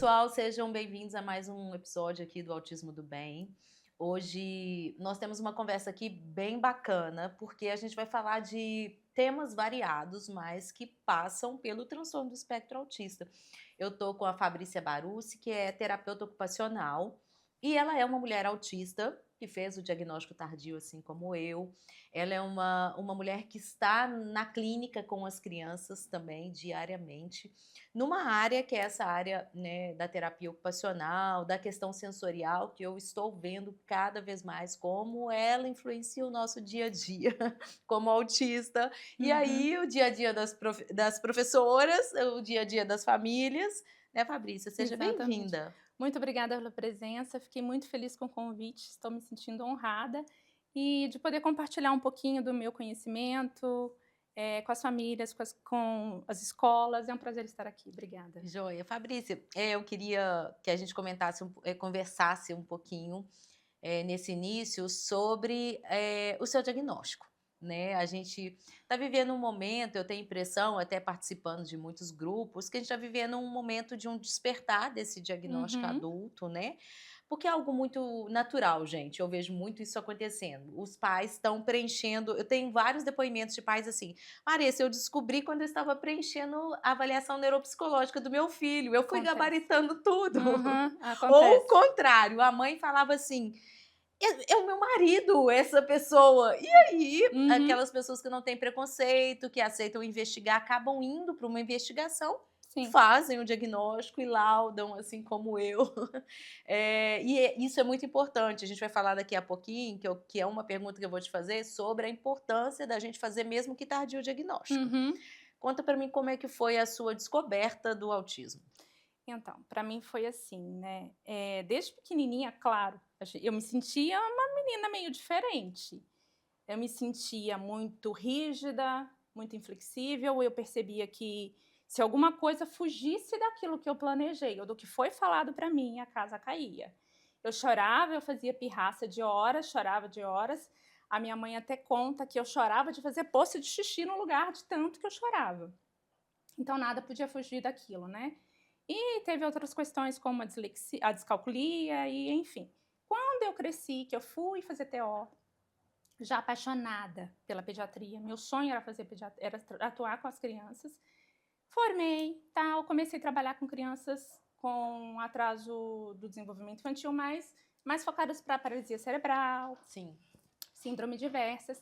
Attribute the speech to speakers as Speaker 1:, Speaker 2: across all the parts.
Speaker 1: pessoal, sejam bem-vindos a mais um episódio aqui do Autismo do Bem. Hoje nós temos uma conversa aqui bem bacana, porque a gente vai falar de temas variados, mas que passam pelo transtorno do espectro autista. Eu tô com a Fabrícia Barussi, que é terapeuta ocupacional, e ela é uma mulher autista que fez o diagnóstico tardio, assim como eu. Ela é uma mulher que está na clínica com as crianças também, diariamente, numa área que é essa área, né, da terapia ocupacional, da questão sensorial, que eu estou vendo cada vez mais como ela influencia o nosso dia a dia como autista. E
Speaker 2: Uhum,
Speaker 1: aí o dia a dia das professoras, o dia a dia das famílias, né, Fabrícia? Seja
Speaker 2: exatamente.
Speaker 1: bem-vinda.
Speaker 2: Muito obrigada pela presença, fiquei muito feliz com o convite, estou me sentindo honrada e de poder compartilhar um pouquinho do meu conhecimento, com as famílias, com as escolas. É um prazer estar aqui. Obrigada.
Speaker 1: Joia. Fabrícia, eu queria que a gente conversasse um pouquinho nesse início sobre o seu diagnóstico, né? A gente está vivendo um momento, eu tenho impressão, até participando de muitos grupos, que a gente está vivendo um momento de um despertar desse diagnóstico
Speaker 2: Uhum,
Speaker 1: adulto, né? Porque é algo muito natural, gente. Eu vejo muito isso acontecendo. Os pais estão preenchendo. Eu tenho vários depoimentos de pais assim. Marissa, eu descobri quando eu estava preenchendo a avaliação neuropsicológica do meu filho. Eu fui
Speaker 2: acontece.
Speaker 1: gabaritando tudo.
Speaker 2: Uhum,
Speaker 1: Ou o
Speaker 2: acontece.
Speaker 1: contrário, a mãe falava assim: é o meu marido, essa pessoa. E aí,
Speaker 2: Uhum,
Speaker 1: aquelas pessoas que não têm preconceito, que aceitam investigar, acabam indo para uma investigação,
Speaker 2: sim.
Speaker 1: fazem o diagnóstico e laudam, assim como eu. Isso é muito importante. A gente vai falar daqui a pouquinho, que é uma pergunta que eu vou te fazer, sobre a importância da gente fazer mesmo que tardio o diagnóstico.
Speaker 2: Uhum.
Speaker 1: Conta para mim como é que foi a sua descoberta do autismo.
Speaker 2: Então, para mim foi assim, né, desde pequenininha, claro, eu me sentia uma menina meio diferente. Eu me sentia muito rígida, muito inflexível, eu percebia que se alguma coisa fugisse daquilo que eu planejei ou do que foi falado para mim, a casa caía. Eu chorava, eu fazia pirraça de horas, chorava de horas. A minha mãe até conta que eu chorava de fazer poça de xixi no lugar de tanto que eu chorava. Então nada podia fugir daquilo, né. E teve outras questões como a descalculia e enfim. Quando eu cresci, que eu fui fazer TO, já apaixonada pela pediatria, meu sonho era atuar com as crianças. Formei, tal, comecei a trabalhar com crianças com atraso do desenvolvimento infantil, mais focadas para paralisia cerebral,
Speaker 1: Sim.
Speaker 2: síndrome diversas.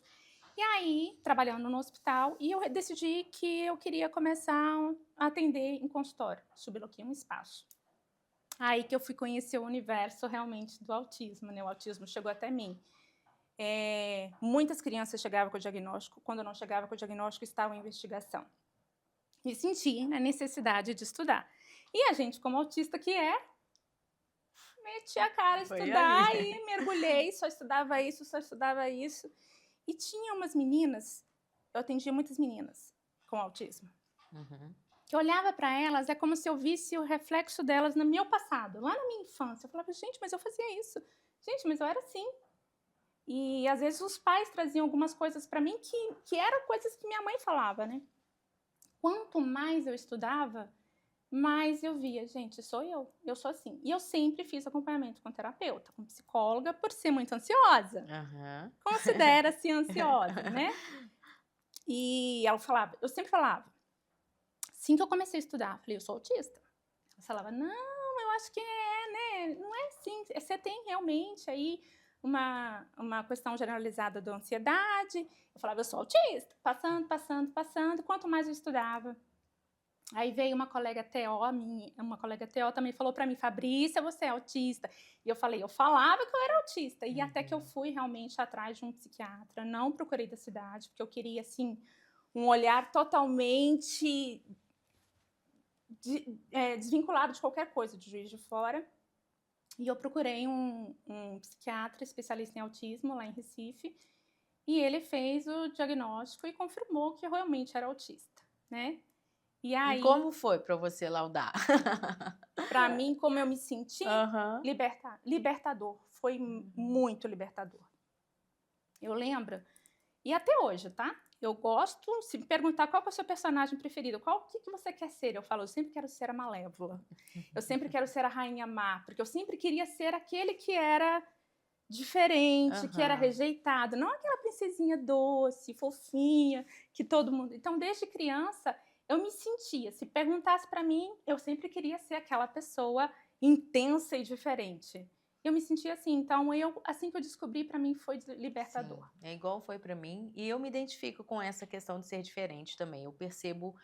Speaker 2: E aí, trabalhando no hospital, e eu decidi que eu queria começar a atender em consultório, subloquei um espaço. Aí que eu fui conhecer o universo realmente do autismo, né, o autismo chegou até mim. Muitas crianças chegavam com o diagnóstico, quando eu não chegava com o diagnóstico, estava em investigação. Me senti na necessidade de estudar. E a gente, como autista que é, meti a cara a
Speaker 1: Foi aí.
Speaker 2: estudar e mergulhei, só estudava isso, só estudava isso. E tinha umas meninas, eu atendia muitas meninas com autismo,
Speaker 1: Uhum.
Speaker 2: que eu olhava para elas, é como se eu visse o reflexo delas no meu passado, lá na minha infância. Eu falava: "Gente, mas eu fazia isso. Gente, mas eu era assim". E às vezes os pais traziam algumas coisas para mim que eram coisas que minha mãe falava, né. Quanto mais eu estudava, mais eu via: "Gente, sou eu sou assim". E eu sempre fiz acompanhamento com terapeuta, com psicóloga, por ser muito ansiosa.
Speaker 1: Aham.
Speaker 2: Considera-se ansiosa, né. E ela falava eu sempre falava, assim que eu comecei a estudar, falei: "Eu sou autista". Ela falava: "Não, eu acho que é, né, não é assim, você tem realmente aí uma questão generalizada da ansiedade". Eu falava: "Eu sou autista", passando, passando, passando, quanto mais eu estudava. Aí veio uma colega TO também falou para mim: "Fabrícia, você é autista". E eu falei: "Eu falava que eu era autista", e até que eu
Speaker 1: Uhum.
Speaker 2: fui realmente atrás de um psiquiatra, não procurei da cidade, porque eu queria, assim, um olhar totalmente desvinculado de qualquer coisa, de Juiz de Fora. E eu procurei um psiquiatra especialista em autismo lá em Recife, e ele fez o diagnóstico e confirmou que eu realmente era autista, né. E
Speaker 1: E
Speaker 2: aí,
Speaker 1: como foi para você laudar?
Speaker 2: para mim, como eu me senti,
Speaker 1: Aham.
Speaker 2: libertador, foi
Speaker 1: Uhum.
Speaker 2: muito libertador. Eu lembro, e até hoje, tá. Eu gosto, se me perguntar qual que é o seu personagem preferido, o que você quer ser? Eu falo, eu sempre quero ser a Malévola. Eu sempre quero ser a Rainha Má, porque eu sempre queria ser aquele que era diferente, que era
Speaker 1: Aham.
Speaker 2: rejeitado, não aquela princesinha doce, fofinha, que todo mundo. Então, desde criança, eu me sentia. Se perguntasse para mim, eu sempre queria ser aquela pessoa intensa e diferente. Eu me sentia assim. Então, assim que eu descobri, para mim foi
Speaker 1: Sim,
Speaker 2: libertador.
Speaker 1: é igual foi pra mim, e eu me identifico com essa questão de ser diferente também. Eu percebo,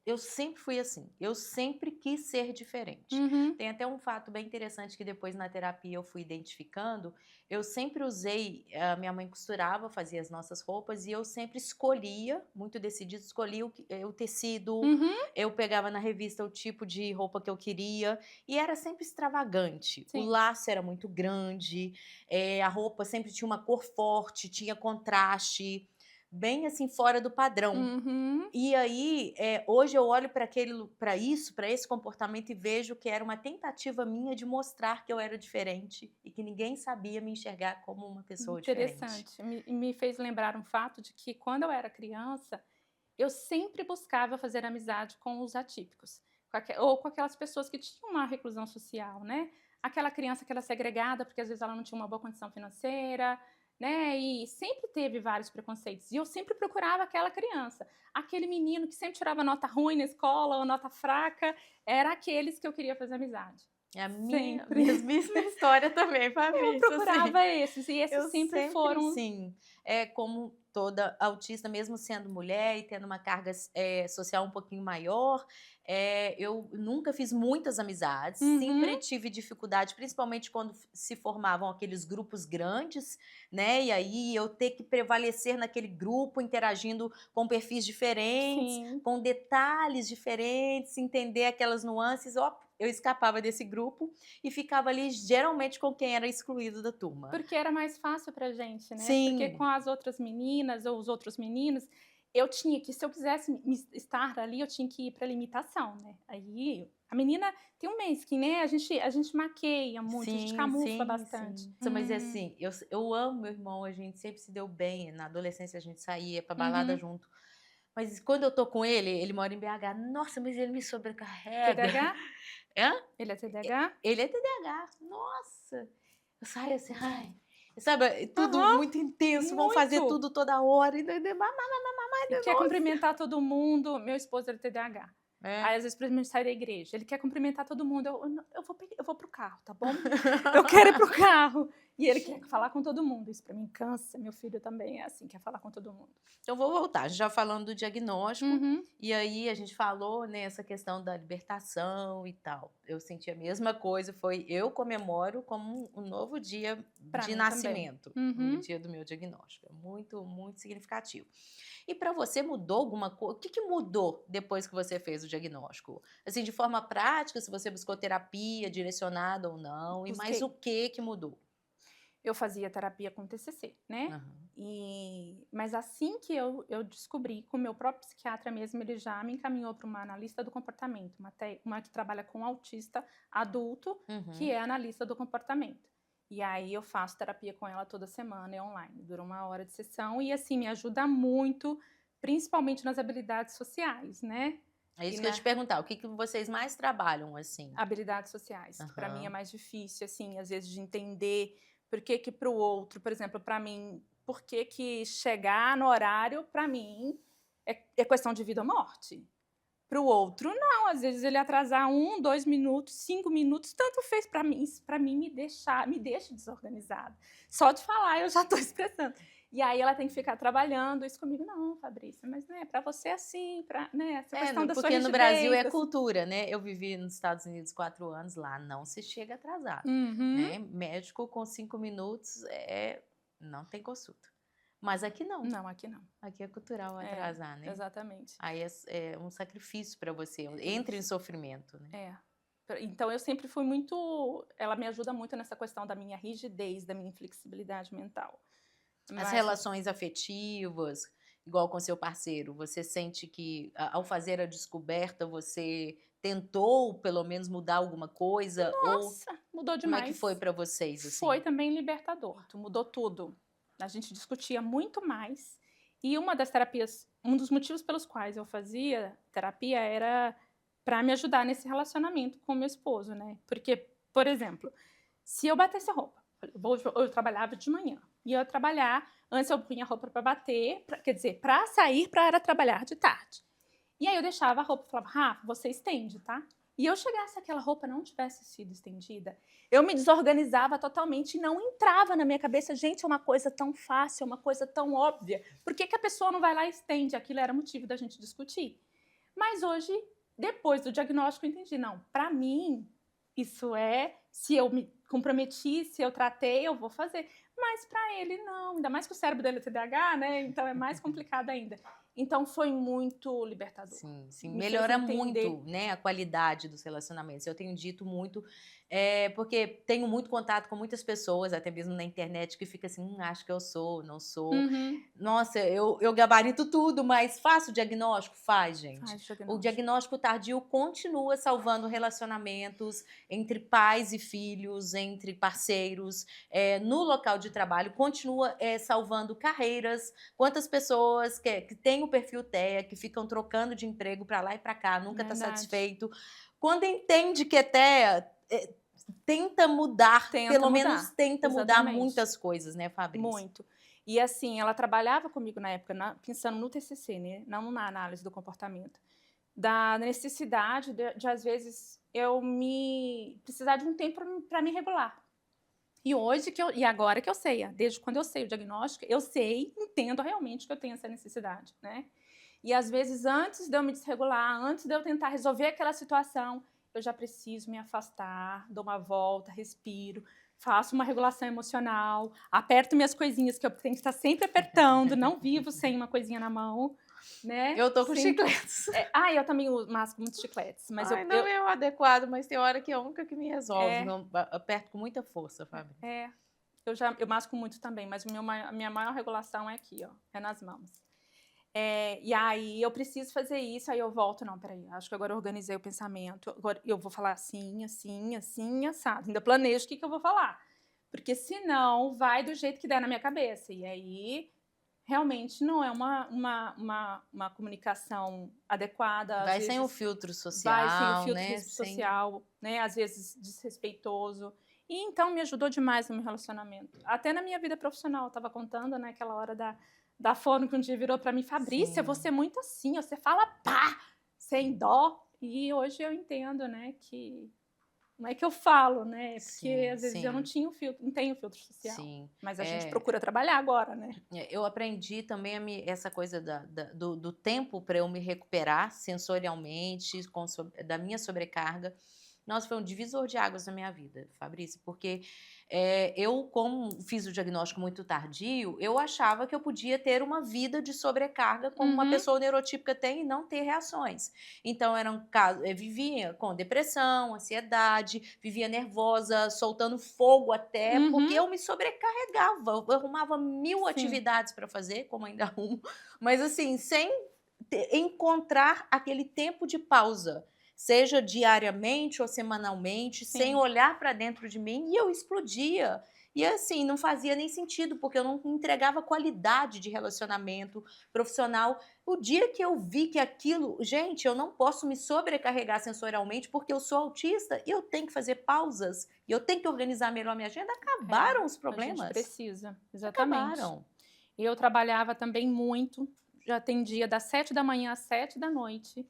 Speaker 1: eu sempre fui assim, eu sempre quis ser diferente.
Speaker 2: Uhum,
Speaker 1: Tem até um fato bem interessante que depois na terapia eu fui identificando. Eu sempre usei, a minha mãe costurava, fazia as nossas roupas e eu sempre escolhia, muito decidido, escolhia o tecido,
Speaker 2: uhum,
Speaker 1: eu pegava na revista o tipo de roupa que eu queria e era sempre extravagante. O
Speaker 2: sim.
Speaker 1: laço era muito grande, a roupa sempre tinha uma cor forte, tinha contraste, bem assim fora do padrão.
Speaker 2: Uhum.
Speaker 1: E aí, hoje eu olho para isso, para esse comportamento e vejo que era uma tentativa minha de mostrar que eu era diferente e que ninguém sabia me enxergar como uma pessoa diferente.
Speaker 2: Interessante. Me fez lembrar um fato de que quando eu era criança, eu sempre buscava fazer amizade com os atípicos, ou com aquelas pessoas que tinham uma reclusão social, né? Aquela criança que era segregada porque às vezes ela não tinha uma boa condição financeira, né? E sempre teve vários preconceitos. E eu sempre procurava aquela criança. Aquele menino que sempre tirava nota ruim na escola ou nota fraca, era aqueles que eu queria fazer amizade.
Speaker 1: É a minha
Speaker 2: Sempre.
Speaker 1: mesmíssima história também,
Speaker 2: Eu
Speaker 1: Fabrício, assim.
Speaker 2: procurava esses, e esses
Speaker 1: Eu
Speaker 2: sempre
Speaker 1: sempre
Speaker 2: foram.
Speaker 1: sim. É como toda autista, mesmo sendo mulher e tendo uma carga social um pouquinho maior, eu nunca fiz muitas amizades,
Speaker 2: Uhum,
Speaker 1: sempre tive dificuldade, principalmente quando se formavam aqueles grupos grandes, né? E aí eu ter que prevalecer naquele grupo, interagindo com perfis diferentes,
Speaker 2: sim.
Speaker 1: com detalhes diferentes, entender aquelas nuances. Ó, eu escapava desse grupo e ficava ali geralmente com quem era excluído da turma.
Speaker 2: Porque era mais fácil pra gente, né, porque com
Speaker 1: Sim,
Speaker 2: as outras meninas ou os outros meninos, eu tinha que, se eu quisesse estar ali, eu tinha que ir pra limitação, né. Aí, a menina tem um mês que, né, a gente maqueia muito, a gente
Speaker 1: sim,
Speaker 2: camufla
Speaker 1: sim,
Speaker 2: bastante.
Speaker 1: sim. Mas é assim, eu amo meu irmão, a gente sempre se deu bem, na adolescência a gente saía pra balada
Speaker 2: Uhum.
Speaker 1: junto. Mas quando eu tô com ele mora em BH, nossa, mas ele me sobrecarrega.
Speaker 2: TDAH?
Speaker 1: Hã?
Speaker 2: Ele é TDAH?
Speaker 1: Ele é TDAH, nossa. Eu saio assim, ai, sabe, tudo
Speaker 2: Aham,
Speaker 1: muito intenso, vão fazer
Speaker 2: muito.
Speaker 1: tudo toda hora, e
Speaker 2: E quer
Speaker 1: nossa.
Speaker 2: cumprimentar todo mundo. Meu esposo ele é TDAH. Aí,
Speaker 1: É.
Speaker 2: às vezes, pra gente sair da igreja, ele quer cumprimentar todo mundo. Eu vou pro carro, tá bom? Eu quero ir pro carro. E ele quer falar com todo mundo. Isso pra mim cansa. Meu filho também é assim, quer falar com todo mundo.
Speaker 1: Então vou voltar, já falando do diagnóstico,
Speaker 2: Uhum.
Speaker 1: e aí a gente falou, né, essa questão da libertação e tal. Eu senti a mesma coisa, eu comemoro como um novo dia
Speaker 2: Pra
Speaker 1: de
Speaker 2: mim também.
Speaker 1: nascimento, o
Speaker 2: Uhum.
Speaker 1: dia do meu diagnóstico. É muito, muito significativo. E para você mudou alguma coisa? O que mudou depois que você fez o diagnóstico? Assim, de forma prática, se você buscou terapia direcionada ou não, e mais o
Speaker 2: Busquei.
Speaker 1: que mudou?
Speaker 2: Eu fazia terapia com TCC, né?
Speaker 1: Aham.
Speaker 2: Mas assim que eu descobri, com o meu próprio psiquiatra mesmo, ele já me encaminhou para uma analista do comportamento, uma que trabalha com autista adulto, que
Speaker 1: Uhum.
Speaker 2: é analista do comportamento. E aí eu faço terapia com ela toda semana, é online, dura 1 hora de sessão e assim me ajuda muito, principalmente nas habilidades sociais, né?
Speaker 1: É
Speaker 2: E
Speaker 1: isso que eu ia te
Speaker 2: na
Speaker 1: perguntar, o que vocês mais trabalham, assim?
Speaker 2: habilidades sociais, que para mim é
Speaker 1: Aham.
Speaker 2: mais difícil, assim, às vezes de entender por que que para o outro, por exemplo, para mim, por que que chegar no horário para mim é questão de vida ou morte. Para o outro não, às vezes ele atrasar 1, 2 minutos, 5 minutos, tanto fez para mim. Isso para mim me deixa desorganizada. Só de falar eu já estou estressando. E aí ela tem que ficar trabalhando isso comigo. Não, Fabrícia, mas né, para você é assim, né, essa questão da sua
Speaker 1: Porque no Brasil
Speaker 2: rigidez.
Speaker 1: é cultura, né. Eu vivi nos Estados Unidos 4 anos, lá não se chega atrasado,
Speaker 2: Uhum.
Speaker 1: né. Médico com 5 minutos, não tem consulta. Mas aqui não,
Speaker 2: Não, aqui não.
Speaker 1: aqui é cultural
Speaker 2: É,
Speaker 1: atrasar, né.
Speaker 2: exatamente.
Speaker 1: Aí é um sacrifício para você, entra em
Speaker 2: Isso,
Speaker 1: sofrimento, né.
Speaker 2: é. Então eu sempre fui muito, ela me ajuda muito nessa questão da minha rigidez, da minha inflexibilidade mental.
Speaker 1: As
Speaker 2: Mas
Speaker 1: relações afetivas, igual com seu parceiro, você sente que ao fazer a descoberta você tentou pelo menos mudar alguma coisa ou
Speaker 2: nossa, mudou
Speaker 1: como é que foi
Speaker 2: demais.
Speaker 1: para vocês,
Speaker 2: Foi
Speaker 1: assim?
Speaker 2: também libertador, mudou tudo. A gente discutia muito mais E uma das terapias, um dos motivos pelos quais eu fazia terapia era para me ajudar nesse relacionamento com o meu esposo, né? Porque, por exemplo, se eu batesse a roupa, eu trabalhava de manhã, e eu ia trabalhar, antes eu punha a roupa para bater, quer dizer, para sair para trabalhar de tarde. E aí eu deixava a roupa e falava, Rafa, você estende, tá? E eu chegasse aquela roupa não tivesse sido estendida, eu me desorganizava totalmente e não entrava na minha cabeça, gente, é uma coisa tão fácil, é uma coisa tão óbvia, por que que a pessoa não vai lá e estende? Aquilo era motivo da gente discutir. Mas hoje, depois do diagnóstico, eu entendi, não, para mim, isso é, se eu me comprometi, se eu tratei, eu vou fazer. Mas para ele, não, ainda mais que o cérebro dele é TDAH, né? Então é mais complicado ainda. Então foi muito libertador.
Speaker 1: Sim, sim.
Speaker 2: Me fez
Speaker 1: Melhora
Speaker 2: entender.
Speaker 1: muito, né, a qualidade dos relacionamentos. Eu tenho dito muito, porque tenho muito contato com muitas pessoas, até mesmo na internet, que fica assim, acho que eu sou, não sou.
Speaker 2: Uhum,
Speaker 1: Nossa, eu gabarito tudo, mas faço o diagnóstico? Faz, gente.
Speaker 2: faz o
Speaker 1: O
Speaker 2: diagnóstico.
Speaker 1: diagnóstico tardio continua salvando relacionamentos entre pais e filhos, entre parceiros, no local de trabalho, continua salvando carreiras. Quantas pessoas que têm o perfil TEA, que ficam trocando de emprego para lá e para cá, nunca está
Speaker 2: Verdade.
Speaker 1: satisfeito. Quando entende que é TEA, tenta mudar,
Speaker 2: Tenta
Speaker 1: pelo
Speaker 2: mudar,
Speaker 1: menos tenta mudar
Speaker 2: exatamente.
Speaker 1: muitas coisas, né, Fabrício?
Speaker 2: Muito. E assim, ela trabalhava comigo na época, pensando no TCC, né? Não na análise do comportamento. Da necessidade de às vezes, eu precisar de um tempo para me regular. E agora que eu sei, desde quando eu sei o diagnóstico, eu sei, entendo realmente que eu tenho essa necessidade, né? E às vezes, antes de eu me desregular, antes de eu tentar resolver aquela situação, eu já preciso me afastar, dou uma volta, respiro, faço uma regulação emocional, aperto minhas coisinhas que eu tenho que estar sempre apertando, não vivo sem uma coisinha na mão, né?
Speaker 1: Eu tô com
Speaker 2: Sempre.
Speaker 1: chicletes.
Speaker 2: Eu também masco muitos chicletes, mas
Speaker 1: Ai, não é o adequado, mas tem hora que é a única que me resolve.
Speaker 2: É.
Speaker 1: Eu aperto com muita força, Fábio.
Speaker 2: Eu masco muito também, mas a minha maior regulação é aqui, ó, é nas mãos. E aí eu preciso fazer isso, aí eu volto, não, peraí, acho que agora eu organizei o pensamento, agora eu vou falar assim, assim, assim, assado. Ainda planejo o que eu vou falar, porque senão vai do jeito que der na minha cabeça. E aí realmente não é uma comunicação adequada.
Speaker 1: Vai
Speaker 2: às
Speaker 1: sem o
Speaker 2: vezes,
Speaker 1: filtro
Speaker 2: vai sem o
Speaker 1: social,
Speaker 2: filtro
Speaker 1: né?
Speaker 2: social, né? Às vezes desrespeitoso. E então me ajudou demais no meu relacionamento. Até na minha vida profissional, eu estava contando, né, aquela hora da fono que um dia virou para mim, Fabrícia,
Speaker 1: Sim.
Speaker 2: você é muito assim, você fala pá, sem dó. E hoje eu entendo, né, que não é que eu falo, né, porque
Speaker 1: Sim,
Speaker 2: às vezes
Speaker 1: sim.
Speaker 2: eu não tenho filtro social.
Speaker 1: Sim.
Speaker 2: Mas a gente procura trabalhar agora, né?
Speaker 1: Eu aprendi também essa coisa do tempo para eu me recuperar sensorialmente, da minha sobrecarga. Nossa, foi um divisor de águas na minha vida, Fabrício, porque eu, como fiz o diagnóstico muito tardio, eu achava que eu podia ter uma vida de sobrecarga como uma pessoa neurotípica tem e não ter reações. Então, eu vivia com depressão, ansiedade, vivia nervosa, soltando fogo até, porque eu me sobrecarregava. Eu arrumava 1000 atividades para fazer, como ainda arrumo, mas assim, sem encontrar aquele tempo de pausa, seja diariamente ou semanalmente, sem olhar para dentro de mim, e eu explodia. E assim, não fazia nem sentido, porque eu não entregava qualidade de relacionamento profissional. O dia que eu vi que aquilo, gente, eu não posso me sobrecarregar sensorialmente, porque eu sou autista e eu tenho que fazer pausas, e eu tenho que organizar melhor a minha agenda, acabaram os problemas.
Speaker 2: A gente precisa, exatamente.
Speaker 1: Acabaram.
Speaker 2: Eu trabalhava também muito, já atendia das 7 da manhã às 7 da noite,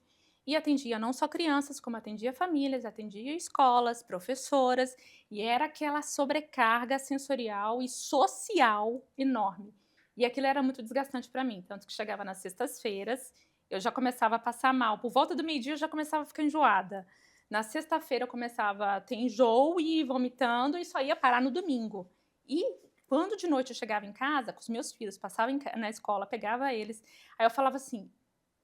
Speaker 2: e atendia não só crianças, como atendia famílias, atendia escolas, professoras, e era aquela sobrecarga sensorial e social enorme. E aquilo era muito desgastante para mim, tanto que chegava nas sextas-feiras, eu já começava a passar mal. Por volta do meio-dia eu já começava a ficar enjoada. Na sexta-feira eu começava a ter enjoo e ir vomitando, e só ia parar no domingo. E quando de noite eu chegava em casa, com os meus filhos, passava na escola, pegava eles, aí eu falava assim,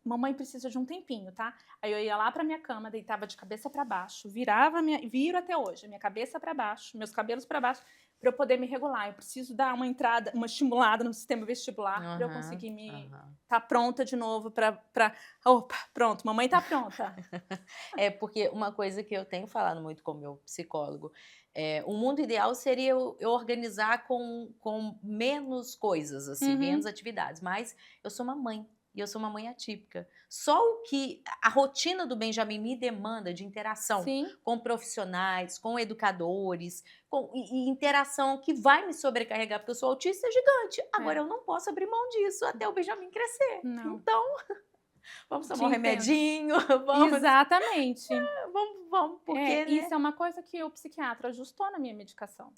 Speaker 2: mamãe precisa de um tempinho, tá? Aí eu ia lá pra minha cama, deitava de cabeça para baixo, viro até hoje, minha cabeça para baixo, meus cabelos para baixo, para eu poder me regular. Eu preciso dar uma entrada, uma estimulada no sistema vestibular para eu
Speaker 1: Aham,
Speaker 2: conseguir me
Speaker 1: aham.
Speaker 2: tá pronta de novo opa, pronto, mamãe tá pronta.
Speaker 1: É, porque uma coisa que eu tenho falado muito com o meu psicólogo, o mundo ideal seria eu organizar com menos coisas, assim, menos
Speaker 2: Uhum,
Speaker 1: atividades, mas eu sou uma mãe, e eu sou uma mãe atípica. Só o que a rotina do Benjamin me demanda de interação
Speaker 2: sim,
Speaker 1: com profissionais, com educadores, e interação que vai me sobrecarregar, porque eu sou autista é gigante. Agora
Speaker 2: é,
Speaker 1: eu não posso abrir mão disso até o Benjamin crescer.
Speaker 2: não,
Speaker 1: Então, vamos
Speaker 2: te
Speaker 1: tomar um
Speaker 2: entendo.
Speaker 1: remedinho, vamos
Speaker 2: Exatamente.
Speaker 1: vamos, porque,
Speaker 2: Isso
Speaker 1: né.
Speaker 2: é uma coisa que o psiquiatra ajustou na minha medicação,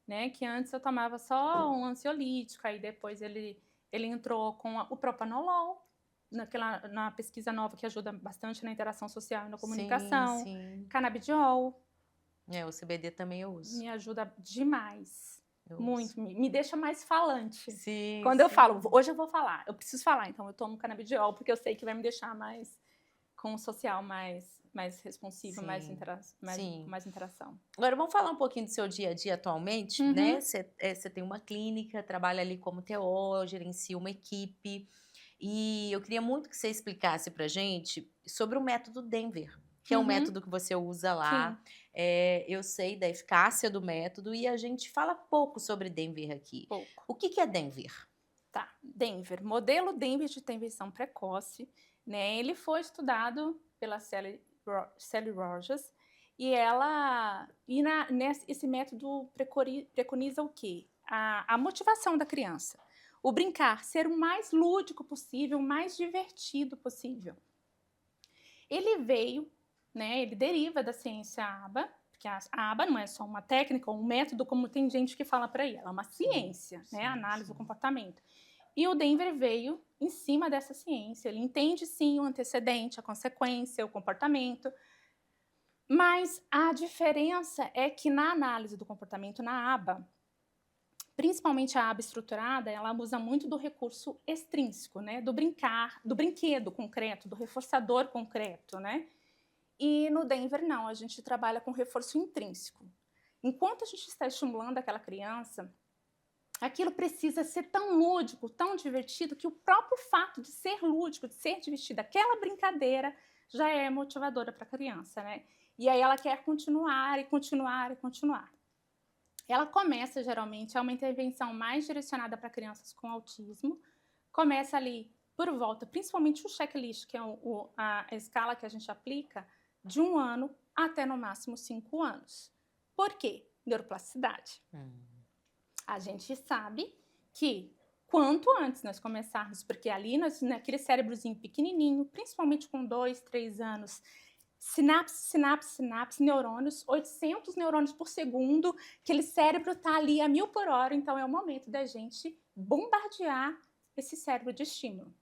Speaker 2: né, que antes eu tomava só um ansiolítico, aí depois ele entrou com o propanolol, na pesquisa nova que ajuda bastante na interação social e na
Speaker 1: Sim,
Speaker 2: comunicação,
Speaker 1: sim.
Speaker 2: canabidiol,
Speaker 1: O CBD também eu uso,
Speaker 2: me ajuda demais,
Speaker 1: eu uso.
Speaker 2: muito, me deixa mais falante.
Speaker 1: Sim,
Speaker 2: Quando eu falo:
Speaker 1: sim.
Speaker 2: "Hoje eu vou falar, eu preciso falar", então eu tomo canabidiol, porque eu sei que vai me deixar mais com o social mais responsiva,
Speaker 1: Sim,
Speaker 2: com
Speaker 1: sim.
Speaker 2: mais interação.
Speaker 1: Agora vamos falar um pouquinho do seu dia a dia atualmente, né,
Speaker 2: Uhum,
Speaker 1: você tem uma clínica, trabalha ali como TO, gerencia uma equipe, e eu queria muito que você explicasse pra gente sobre o método Denver, que é o
Speaker 2: uhum,
Speaker 1: método que você usa
Speaker 2: sim,
Speaker 1: lá. Eu sei da eficácia do método e a gente fala pouco sobre Denver aqui.
Speaker 2: pouco.
Speaker 1: O que que é Denver?
Speaker 2: Tá, Denver, modelo Denver de intervenção precoce, né, ele foi estudado pela Sally Rogers, e esse método preconiza o quê? A motivação da criança, o brincar, ser o mais lúdico possível, o mais divertido possível. Ele veio, né, ele deriva da ciência ABA, porque a ABA não é só uma técnica ou um método, como tem gente que fala por aí, ela é uma
Speaker 1: Sim,
Speaker 2: ciência, né, a
Speaker 1: sim,
Speaker 2: análise do
Speaker 1: sim.
Speaker 2: comportamento. E o Denver veio em cima dessa ciência, ele entende sim o antecedente, a consequência, o comportamento, mas a diferença é que na análise do comportamento, na ABA, principalmente a aba estruturada, ela usa muito do recurso extrínseco, né, do brincar, do brinquedo concreto, do reforçador concreto, né? E no Denver não, a gente trabalha com reforço intrínseco. Enquanto a gente está estimulando aquela criança, aquilo precisa ser tão lúdico, tão divertido, que o próprio fato de ser lúdico, de ser divertido, aquela brincadeira já é motivadora para a criança, né? E aí ela quer continuar e continuar e continuar. Ela começa, geralmente, é uma intervenção mais direcionada para crianças com autismo. Começa ali por volta, principalmente o checklist, que é a escala que a gente aplica, de 1 ano até no máximo 5 anos. Por quê? Neuroplasticidade.
Speaker 1: Hum.
Speaker 2: A gente sabe que quanto antes nós começarmos, porque ali naquele cérebrozinho pequenininho, principalmente com 2, 3 anos, sinapse, neurônios, 800 neurônios por segundo, aquele cérebro está ali a 1000 por hora, então é o momento da gente bombardear esse cérebro de estímulo.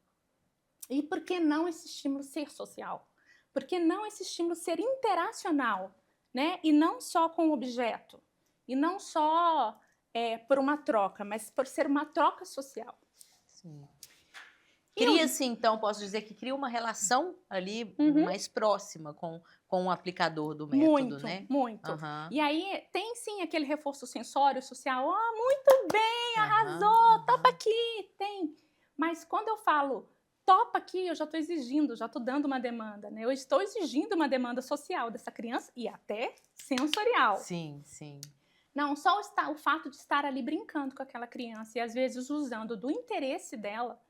Speaker 2: E por que não esse estímulo ser social? Por que não esse estímulo ser interacional, né? E não só com o objeto, e não só por uma troca, mas por ser uma troca social.
Speaker 1: Sim.
Speaker 2: E o
Speaker 1: Cria-se, então, posso dizer que cria uma relação ali
Speaker 2: Uhum.
Speaker 1: mais próxima com o aplicador do método,
Speaker 2: Muito,
Speaker 1: né?
Speaker 2: muito.
Speaker 1: Aham,
Speaker 2: E aí tem sim aquele reforço sensório social, muito bem,
Speaker 1: aham,
Speaker 2: arrasou, topa
Speaker 1: aham.
Speaker 2: aqui, tem. Mas quando eu falo topa aqui, eu já estou exigindo, já estou dando uma demanda, né? Eu estou exigindo uma demanda social dessa criança e até sensorial.
Speaker 1: Sim, sim.
Speaker 2: Não, só o fato de estar ali brincando com aquela criança e às vezes usando do interesse dela,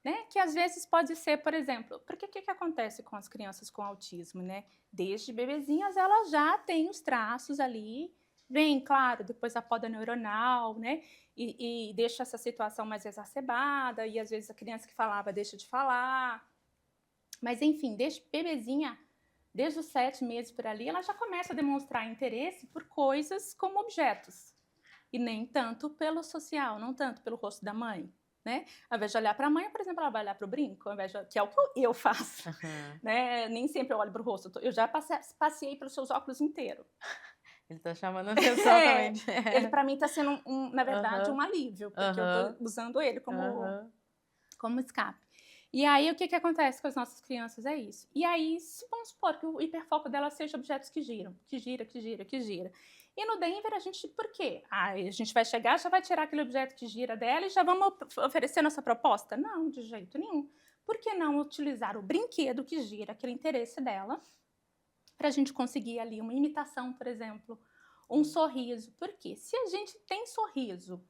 Speaker 2: né? Que às vezes pode ser, por exemplo, porque o que acontece com as crianças com autismo, né? Desde bebezinhas elas já têm os traços ali, vem, claro, depois a poda neuronal, né? E deixa essa situação mais exacerbada, e às vezes a criança que falava deixa de falar. Mas enfim, desde bebezinha, desde os 7 meses por ali, ela já começa a demonstrar interesse por coisas como objetos. E nem tanto pelo social, não tanto pelo rosto da mãe, né? Ao invés de olhar para a mãe, por exemplo, ela vai olhar para o brinco, que é o que eu faço,
Speaker 1: Aham.
Speaker 2: né? Nem sempre eu olho para o rosto, eu já passei pelos seus óculos inteiro.
Speaker 1: Ele tá chamando a atenção também.
Speaker 2: Ele para mim está sendo, na verdade,
Speaker 1: Aham,
Speaker 2: um alívio, porque eu estou
Speaker 1: aham,
Speaker 2: usando ele
Speaker 1: aham.
Speaker 2: como escape. E aí, o que acontece com as nossas crianças é isso. E aí, vamos supor que o hiperfoco dela seja objetos que giram, que gira, que gira, que gira. E no Denver, por quê? A gente vai chegar, já vai tirar aquele objeto que gira dela e já vamos oferecer nossa proposta? Não, de jeito nenhum. Por que não utilizar o brinquedo que gira aquele interesse dela para a gente conseguir ali uma imitação, por exemplo, um sorriso? Por quê? Se a gente tem sorriso,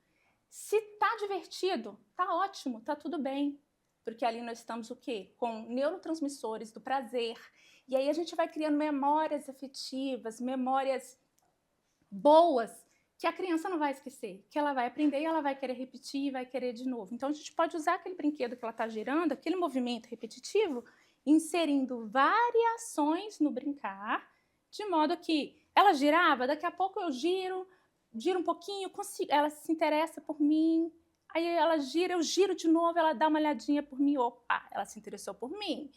Speaker 2: se tá divertido, tá ótimo, tá tudo bem. Porque ali nós estamos o quê? Com neurotransmissores do prazer. E aí a gente vai criando memórias afetivas, memórias boas, que a criança não vai esquecer, que ela vai aprender e ela vai querer repetir, vai querer de novo. Então a gente pode usar aquele brinquedo que ela está girando, aquele movimento repetitivo, inserindo variações no brincar, de modo que ela girava, daqui a pouco eu giro um pouquinho, ela se interessa por mim, aí ela gira, eu giro de novo, ela dá uma olhadinha por mim, opa, ela se interessou por mim.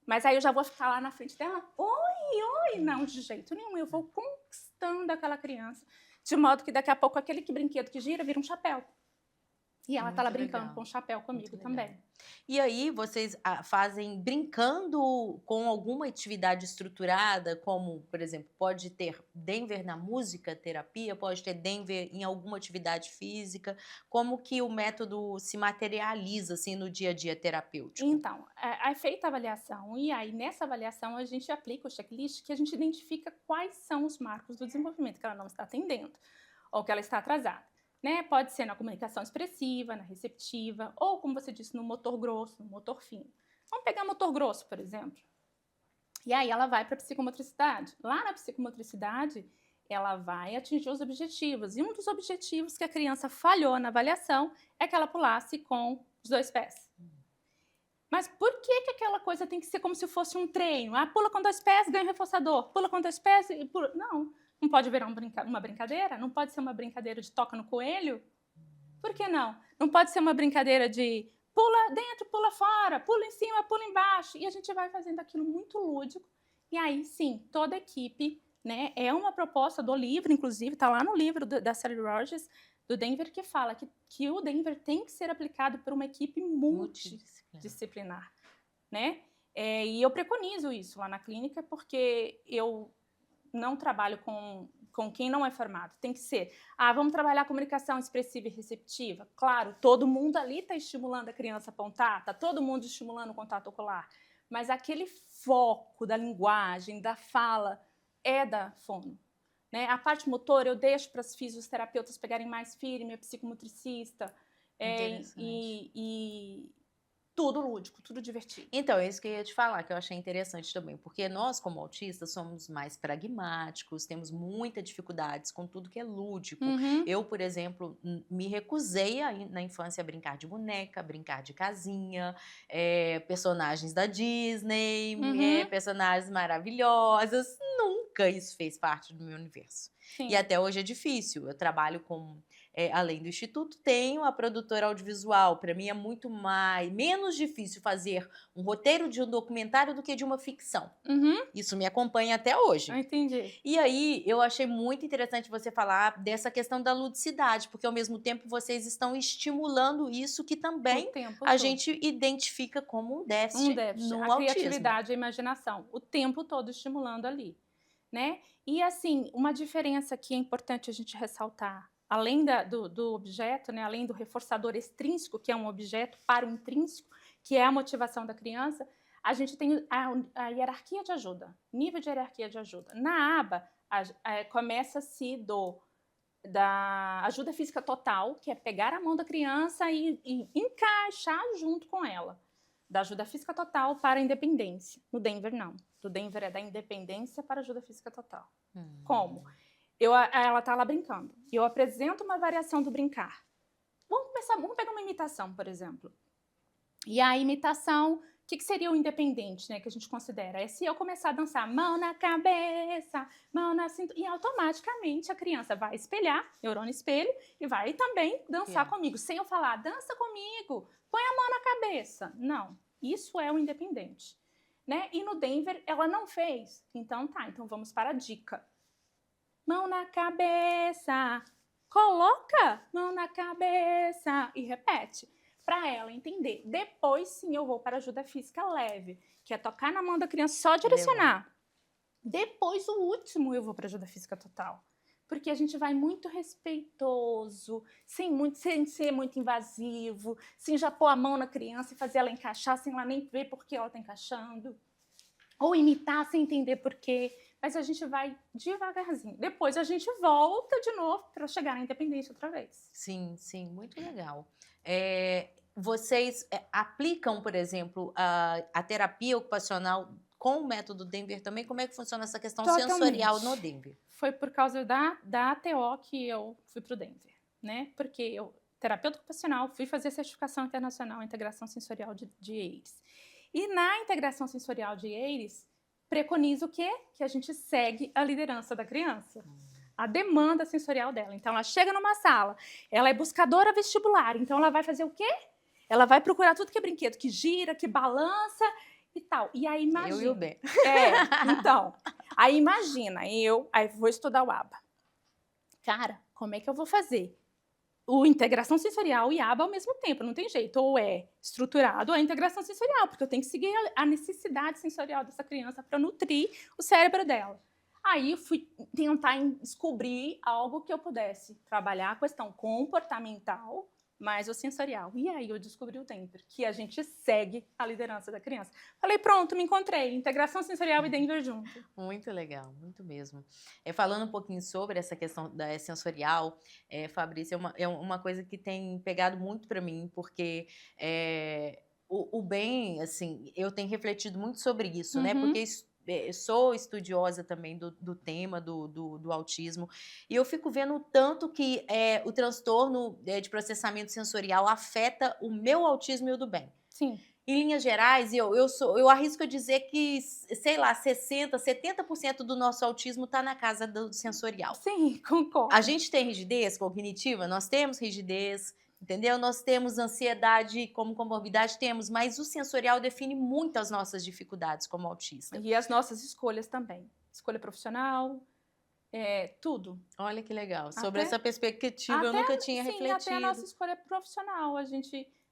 Speaker 2: Mas aí eu já vou ficar lá na frente dela, oi, não, de jeito nenhum, eu vou conquistando aquela criança, de modo que daqui a pouco aquele brinquedo que gira vira um chapéu. E ela tá lá brincando com o chapéu comigo também.
Speaker 1: E aí vocês fazem brincando com alguma atividade estruturada, como, por exemplo, pode ter Denver na música terapia, pode ter Denver em alguma atividade física, como que o método se materializa assim no dia a dia terapêutico?
Speaker 2: Então, é feita a avaliação e aí nessa avaliação a gente aplica o checklist que a gente identifica quais são os marcos do desenvolvimento que ela não está atendendo ou que ela está atrasada. Né? Pode ser na comunicação expressiva, na receptiva, ou, como você disse, no motor grosso, no motor fino. Vamos pegar motor grosso, por exemplo. E aí ela vai para a psicomotricidade. Lá na psicomotricidade, ela vai atingir os objetivos. E um dos objetivos que a criança falhou na avaliação é que ela pulasse com os 2 pés. Mas por que aquela coisa tem que ser como se fosse um treino? Pula com 2 pés, ganha um reforçador. Pula com 2 pés e pula. Não pode virar uma brincadeira? Não pode ser uma brincadeira de toca no coelho? Por que não? Não pode ser uma brincadeira de pula dentro, pula fora, pula em cima, pula embaixo. E a gente vai fazendo aquilo muito lúdico. E aí, sim, toda a equipe, né? É uma proposta do livro, inclusive, está lá no livro da Sally Rogers, do Denver, que fala que o Denver tem que ser aplicado por uma equipe multidisciplinar, né? E eu preconizo isso lá na clínica, porque eu não trabalho com quem não é formado. Tem que ser, vamos trabalhar comunicação expressiva e receptiva. Claro, todo mundo ali está estimulando a criança a apontar, está todo mundo estimulando o contato ocular, mas aquele foco da linguagem, da fala, é da fono. Né? A parte motora eu deixo para os fisioterapeutas pegarem mais firme, a psicomotricista, e tudo lúdico, tudo divertido.
Speaker 1: Então, é isso que eu ia te falar, que eu achei interessante também, porque nós, como autistas, somos mais pragmáticos, temos muitas dificuldades com tudo que é lúdico. Eu, por exemplo, me recusei na infância a brincar de boneca, brincar de casinha, personagens da Disney, personagens maravilhosas. Nunca isso fez parte do meu universo.
Speaker 2: Sim.
Speaker 1: E até hoje é difícil. Eu trabalho além do Instituto, tenho a produtora audiovisual. Para mim é menos difícil fazer um roteiro de um documentário do que de uma ficção. Isso me acompanha até hoje.
Speaker 2: Entendi.
Speaker 1: E aí eu achei muito interessante você falar dessa questão da ludicidade, porque ao mesmo tempo vocês estão estimulando isso que também a gente identifica como um déficit no autismo.
Speaker 2: A criatividade, a imaginação, o tempo todo estimulando ali, né? E assim, uma diferença que é importante a gente ressaltar, além do objeto, né, além do reforçador extrínseco, que é um objeto, para o intrínseco, que é a motivação da criança, a gente tem a hierarquia de ajuda, nível de hierarquia de ajuda. Na aba, começa-se da ajuda física total, que é pegar a mão da criança e encaixar junto com ela. Da ajuda física total para a independência. No Denver, não. Do Denver é da independência para a ajuda física total. Como? Ela está lá brincando. Eu apresento uma variação do brincar. Vamos pegar uma imitação, por exemplo. E a imitação, o que seria o independente, né, que a gente considera? É se eu começar a dançar mão na cabeça, mão na cintura, e automaticamente a criança vai espelhar, neurônio espelho, e vai também dançar comigo. Sem eu falar, dança comigo, põe a mão na cabeça. Não, isso é o independente. Né? E no Denver, ela não fez. Então vamos para a dica. Mão na cabeça, coloca mão na cabeça e repete, para ela entender. Depois sim eu vou para ajuda física leve, que é tocar na mão da criança, só direcionar. Depois o último eu vou para ajuda física total, porque a gente vai muito respeitoso, sem ser muito invasivo, sem já pôr a mão na criança e fazer ela encaixar sem ela nem ver por que ela está encaixando, ou imitar sem entender por quê, mas a gente vai devagarzinho. Depois a gente volta de novo para chegar na independência outra vez.
Speaker 1: Sim, sim, muito legal. Vocês aplicam, por exemplo, a terapia ocupacional com o método Denver também? Como é que funciona essa questão sensorial no
Speaker 2: Totalmente.
Speaker 1: Denver?
Speaker 2: Foi por causa da ATO que eu fui para o Denver, né? Porque eu, terapeuta ocupacional, fui fazer a certificação internacional em integração sensorial de EIRS. E na integração sensorial de EIRS, preconiza o quê? Que a gente segue a liderança da criança, a demanda sensorial dela. Então, ela chega numa sala, ela é buscadora vestibular, então ela vai fazer o quê? Ela vai procurar tudo que é brinquedo, que gira, que balança e tal. E aí, imagina...
Speaker 1: Eu e o Ben.
Speaker 2: Então... Aí imagina, aí vou estudar o ABA. Cara, como é que eu vou fazer? O integração sensorial e ABA ao mesmo tempo, não tem jeito. Ou é estruturado ou é integração sensorial, porque eu tenho que seguir a necessidade sensorial dessa criança para nutrir o cérebro dela. Aí eu fui tentar descobrir algo que eu pudesse trabalhar a questão comportamental, mais o sensorial. E aí eu descobri o Denver, que a gente segue a liderança da criança. Falei, pronto, me encontrei. Integração sensorial e Denver junto.
Speaker 1: Muito legal, muito mesmo. Falando um pouquinho sobre essa questão da sensorial, Fabrício, é uma coisa que tem pegado muito para mim, porque o Ben, assim, eu tenho refletido muito sobre isso, né? Porque sou estudiosa também do tema do autismo, e eu fico vendo o tanto que o transtorno de processamento sensorial afeta o meu autismo e o do Ben.
Speaker 2: Sim.
Speaker 1: Em linhas gerais, eu arrisco a dizer que, sei lá, 60%, 70% do nosso autismo está na casa do sensorial.
Speaker 2: Sim, concordo.
Speaker 1: A gente tem rigidez cognitiva? Nós temos rigidez, entendeu? Nós temos ansiedade como comorbidade? Temos, mas o sensorial define muito as nossas dificuldades como autista.
Speaker 2: E as nossas escolhas também. Escolha profissional, tudo.
Speaker 1: Olha que legal. Sobre essa perspectiva eu nunca tinha refletido.
Speaker 2: Até a nossa escolha profissional.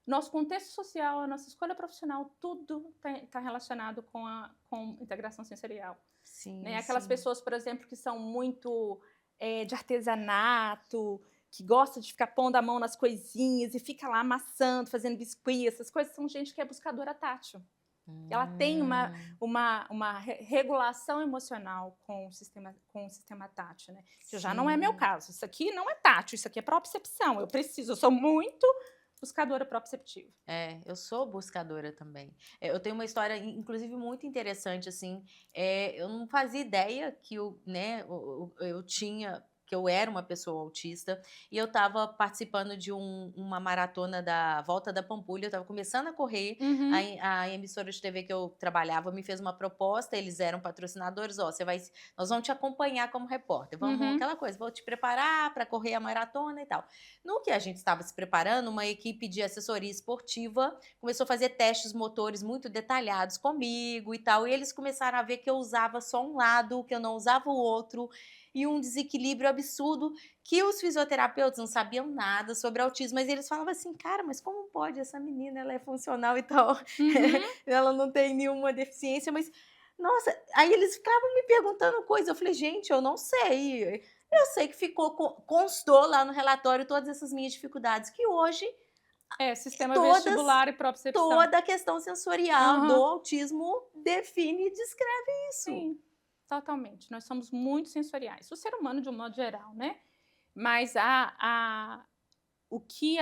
Speaker 2: Nosso contexto social, a nossa escolha profissional, tudo está relacionado com integração sensorial.
Speaker 1: Sim,
Speaker 2: né? Aquelas pessoas, por exemplo, que são muito de artesanato, que gosta de ficar pondo a mão nas coisinhas e fica lá amassando, fazendo biscuit, essas coisas, são gente que é buscadora tátil. Ela tem uma regulação emocional com o sistema tátil, né? Que já não é meu caso. Isso aqui não é tátil, isso aqui é propriocepção. Eu sou muito buscadora proprioceptiva.
Speaker 1: Eu sou buscadora também. Eu tenho uma história, inclusive, muito interessante, assim. Eu não fazia ideia que eu era uma pessoa autista, e eu estava participando de uma maratona da Volta da Pampulha, eu estava começando a correr, a emissora de TV que eu trabalhava me fez uma proposta, eles eram patrocinadores, nós vamos te acompanhar como repórter, vamos, aquela coisa, vou te preparar para correr a maratona e tal. No que a gente estava se preparando, uma equipe de assessoria esportiva começou a fazer testes motores muito detalhados comigo e tal, e eles começaram a ver que eu usava só um lado, que eu não usava o outro, e um desequilíbrio absurdo, que os fisioterapeutas não sabiam nada sobre autismo, mas eles falavam assim, cara, mas como pode? Essa menina, ela é funcional e tal, ela não tem nenhuma deficiência, mas, nossa, aí eles ficavam me perguntando coisas, eu falei, gente, eu não sei, eu sei que constou lá no relatório todas essas minhas dificuldades, que hoje...
Speaker 2: sistema vestibular e propriocepção.
Speaker 1: Toda a questão sensorial do autismo define e descreve isso.
Speaker 2: Sim. Totalmente. Nós somos muito sensoriais. O ser humano, de um modo geral, né? Mas o que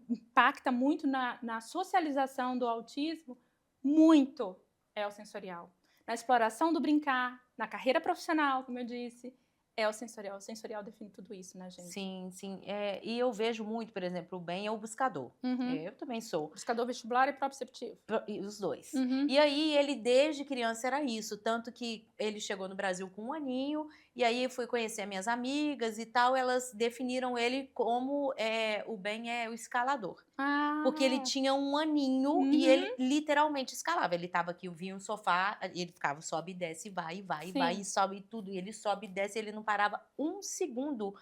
Speaker 2: impacta muito na socialização do autismo, muito é o sensorial. Na exploração do brincar, na carreira profissional, como eu disse, é o sensorial. O sensorial define tudo isso, né, gente?
Speaker 1: Sim, sim. E eu vejo muito, por exemplo, o Ben é o buscador. Eu também sou.
Speaker 2: Buscador vestibular e proprioceptivo.
Speaker 1: Os dois. E aí, ele desde criança era isso. Tanto que ele chegou no Brasil com 1 aninho, e aí eu fui conhecer minhas amigas e tal, elas definiram ele como o Ben é o escalador. Porque ele tinha 1 aninho e ele literalmente escalava. Ele tava aqui, eu vi um sofá, ele ficava, sobe e desce, vai, e sobe tudo. E ele sobe e desce, ele não parava 1 segundo.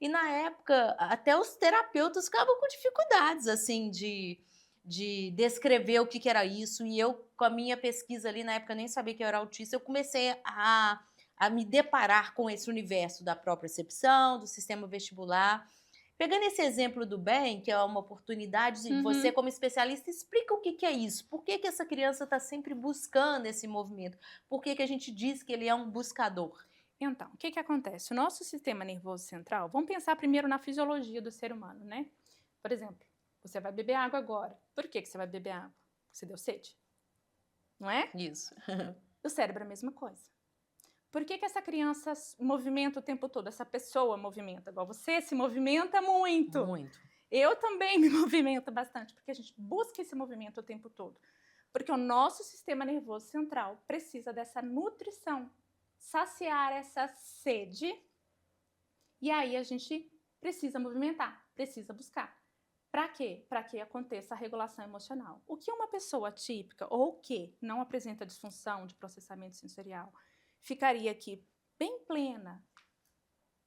Speaker 1: E na época, até os terapeutas ficavam com dificuldades, assim, de descrever o que era isso. E eu, com a minha pesquisa ali, na época eu nem sabia que eu era autista, eu comecei a a me deparar com esse universo da propriocepção, do sistema vestibular. Pegando esse exemplo do bem, que é uma oportunidade de você,
Speaker 2: Uhum.
Speaker 1: como especialista, explica o que que é isso. Por que que essa criança está sempre buscando esse movimento? Por que que a gente diz que ele é um buscador?
Speaker 2: Então, o que que acontece? O nosso sistema nervoso central, vamos pensar primeiro na fisiologia do ser humano, né? Por exemplo, você vai beber água agora. Por que que você vai beber água? Porque você deu sede, não é?
Speaker 1: Isso.
Speaker 2: O cérebro é a mesma coisa. Por que que essa criança movimenta o tempo todo? Essa pessoa movimenta, igual você se movimenta muito.
Speaker 1: Muito.
Speaker 2: Eu também me movimento bastante, porque a gente busca esse movimento o tempo todo. Porque o nosso sistema nervoso central precisa dessa nutrição, saciar essa sede, e aí a gente precisa movimentar, precisa buscar. Para quê? Para que aconteça a regulação emocional. O que uma pessoa típica ou que não apresenta disfunção de processamento sensorial ficaria aqui bem plena,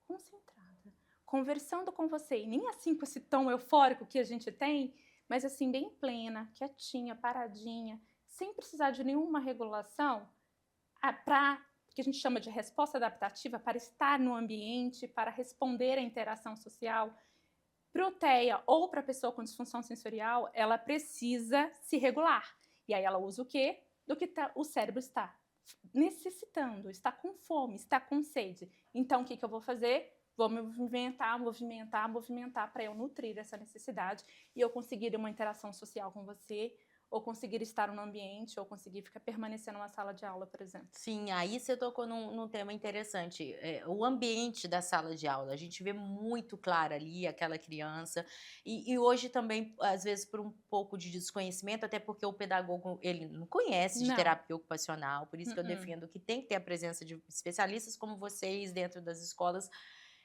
Speaker 2: concentrada, conversando com você, e nem assim com esse tom eufórico que a gente tem, mas assim bem plena, quietinha, paradinha, sem precisar de nenhuma regulação, para que a gente chama de resposta adaptativa, para estar no ambiente, para responder à interação social. Para o TEA ou para a pessoa com disfunção sensorial, ela precisa se regular. E aí ela usa o quê? Do que o cérebro está necessitando, está com fome, está com sede. Então, o que eu vou fazer? Vou me movimentar para eu nutrir essa necessidade e eu conseguir uma interação social com você, ou conseguir estar no ambiente, ou conseguir ficar permanecer numa sala de aula, por exemplo.
Speaker 1: Sim, aí você tocou num tema interessante. O ambiente da sala de aula. A gente vê muito claro ali aquela criança. E hoje também, às vezes, por um pouco de desconhecimento, até porque o pedagogo ele não conhece de
Speaker 2: Não.
Speaker 1: terapia ocupacional, por isso que eu defendo que tem que ter a presença de especialistas como vocês dentro das escolas.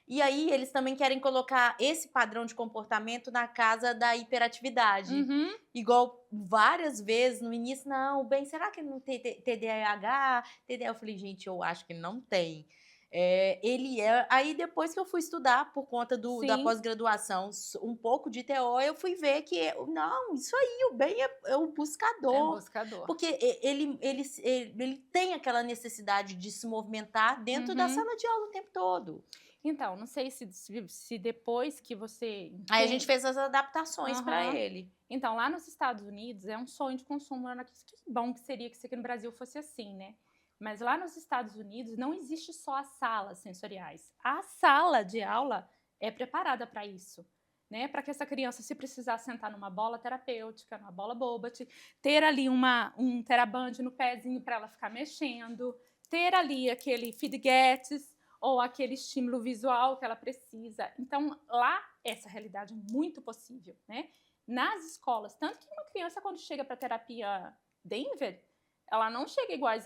Speaker 1: E aí eles também querem colocar esse padrão de comportamento na casa da hiperatividade.
Speaker 2: Uhum.
Speaker 1: Igual várias vezes no início, não, bem, será que ele não tem TDAH? TDAH? Eu falei, gente, eu acho que não tem. Ele é. Aí depois que eu fui estudar por conta da
Speaker 2: Sim,
Speaker 1: pós-graduação, um pouco de TO, eu fui ver que, não, isso aí, o bem é o
Speaker 2: é
Speaker 1: buscador.
Speaker 2: buscador.
Speaker 1: Porque ele tem aquela necessidade de se movimentar dentro da
Speaker 2: Uhum.
Speaker 1: sala de aula o tempo todo.
Speaker 2: Então, não sei se depois que você
Speaker 1: Aí a gente fez as adaptações para
Speaker 2: Aham.
Speaker 1: ele.
Speaker 2: Então, lá nos Estados Unidos é um sonho de consumo, que bom que seria que isso aqui no Brasil fosse assim, né? Mas lá nos Estados Unidos não existe só as salas sensoriais. A sala de aula é preparada para isso, né? Para que essa criança, se precisar sentar numa bola terapêutica, numa bola Bobat, ter ali um teraband no pezinho para ela ficar mexendo, ter ali aquele feedgets ou aquele estímulo visual que ela precisa. Então, lá, essa realidade é muito possível, né? Nas escolas, tanto que uma criança, quando chega para terapia Denver, ela não chega iguais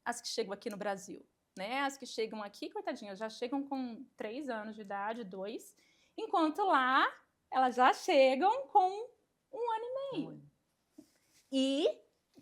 Speaker 2: às que chegam aqui no Brasil, né? As que chegam aqui, coitadinhas, já chegam com 3 anos de idade, 2, enquanto lá, elas já chegam com 1 ano e meio. E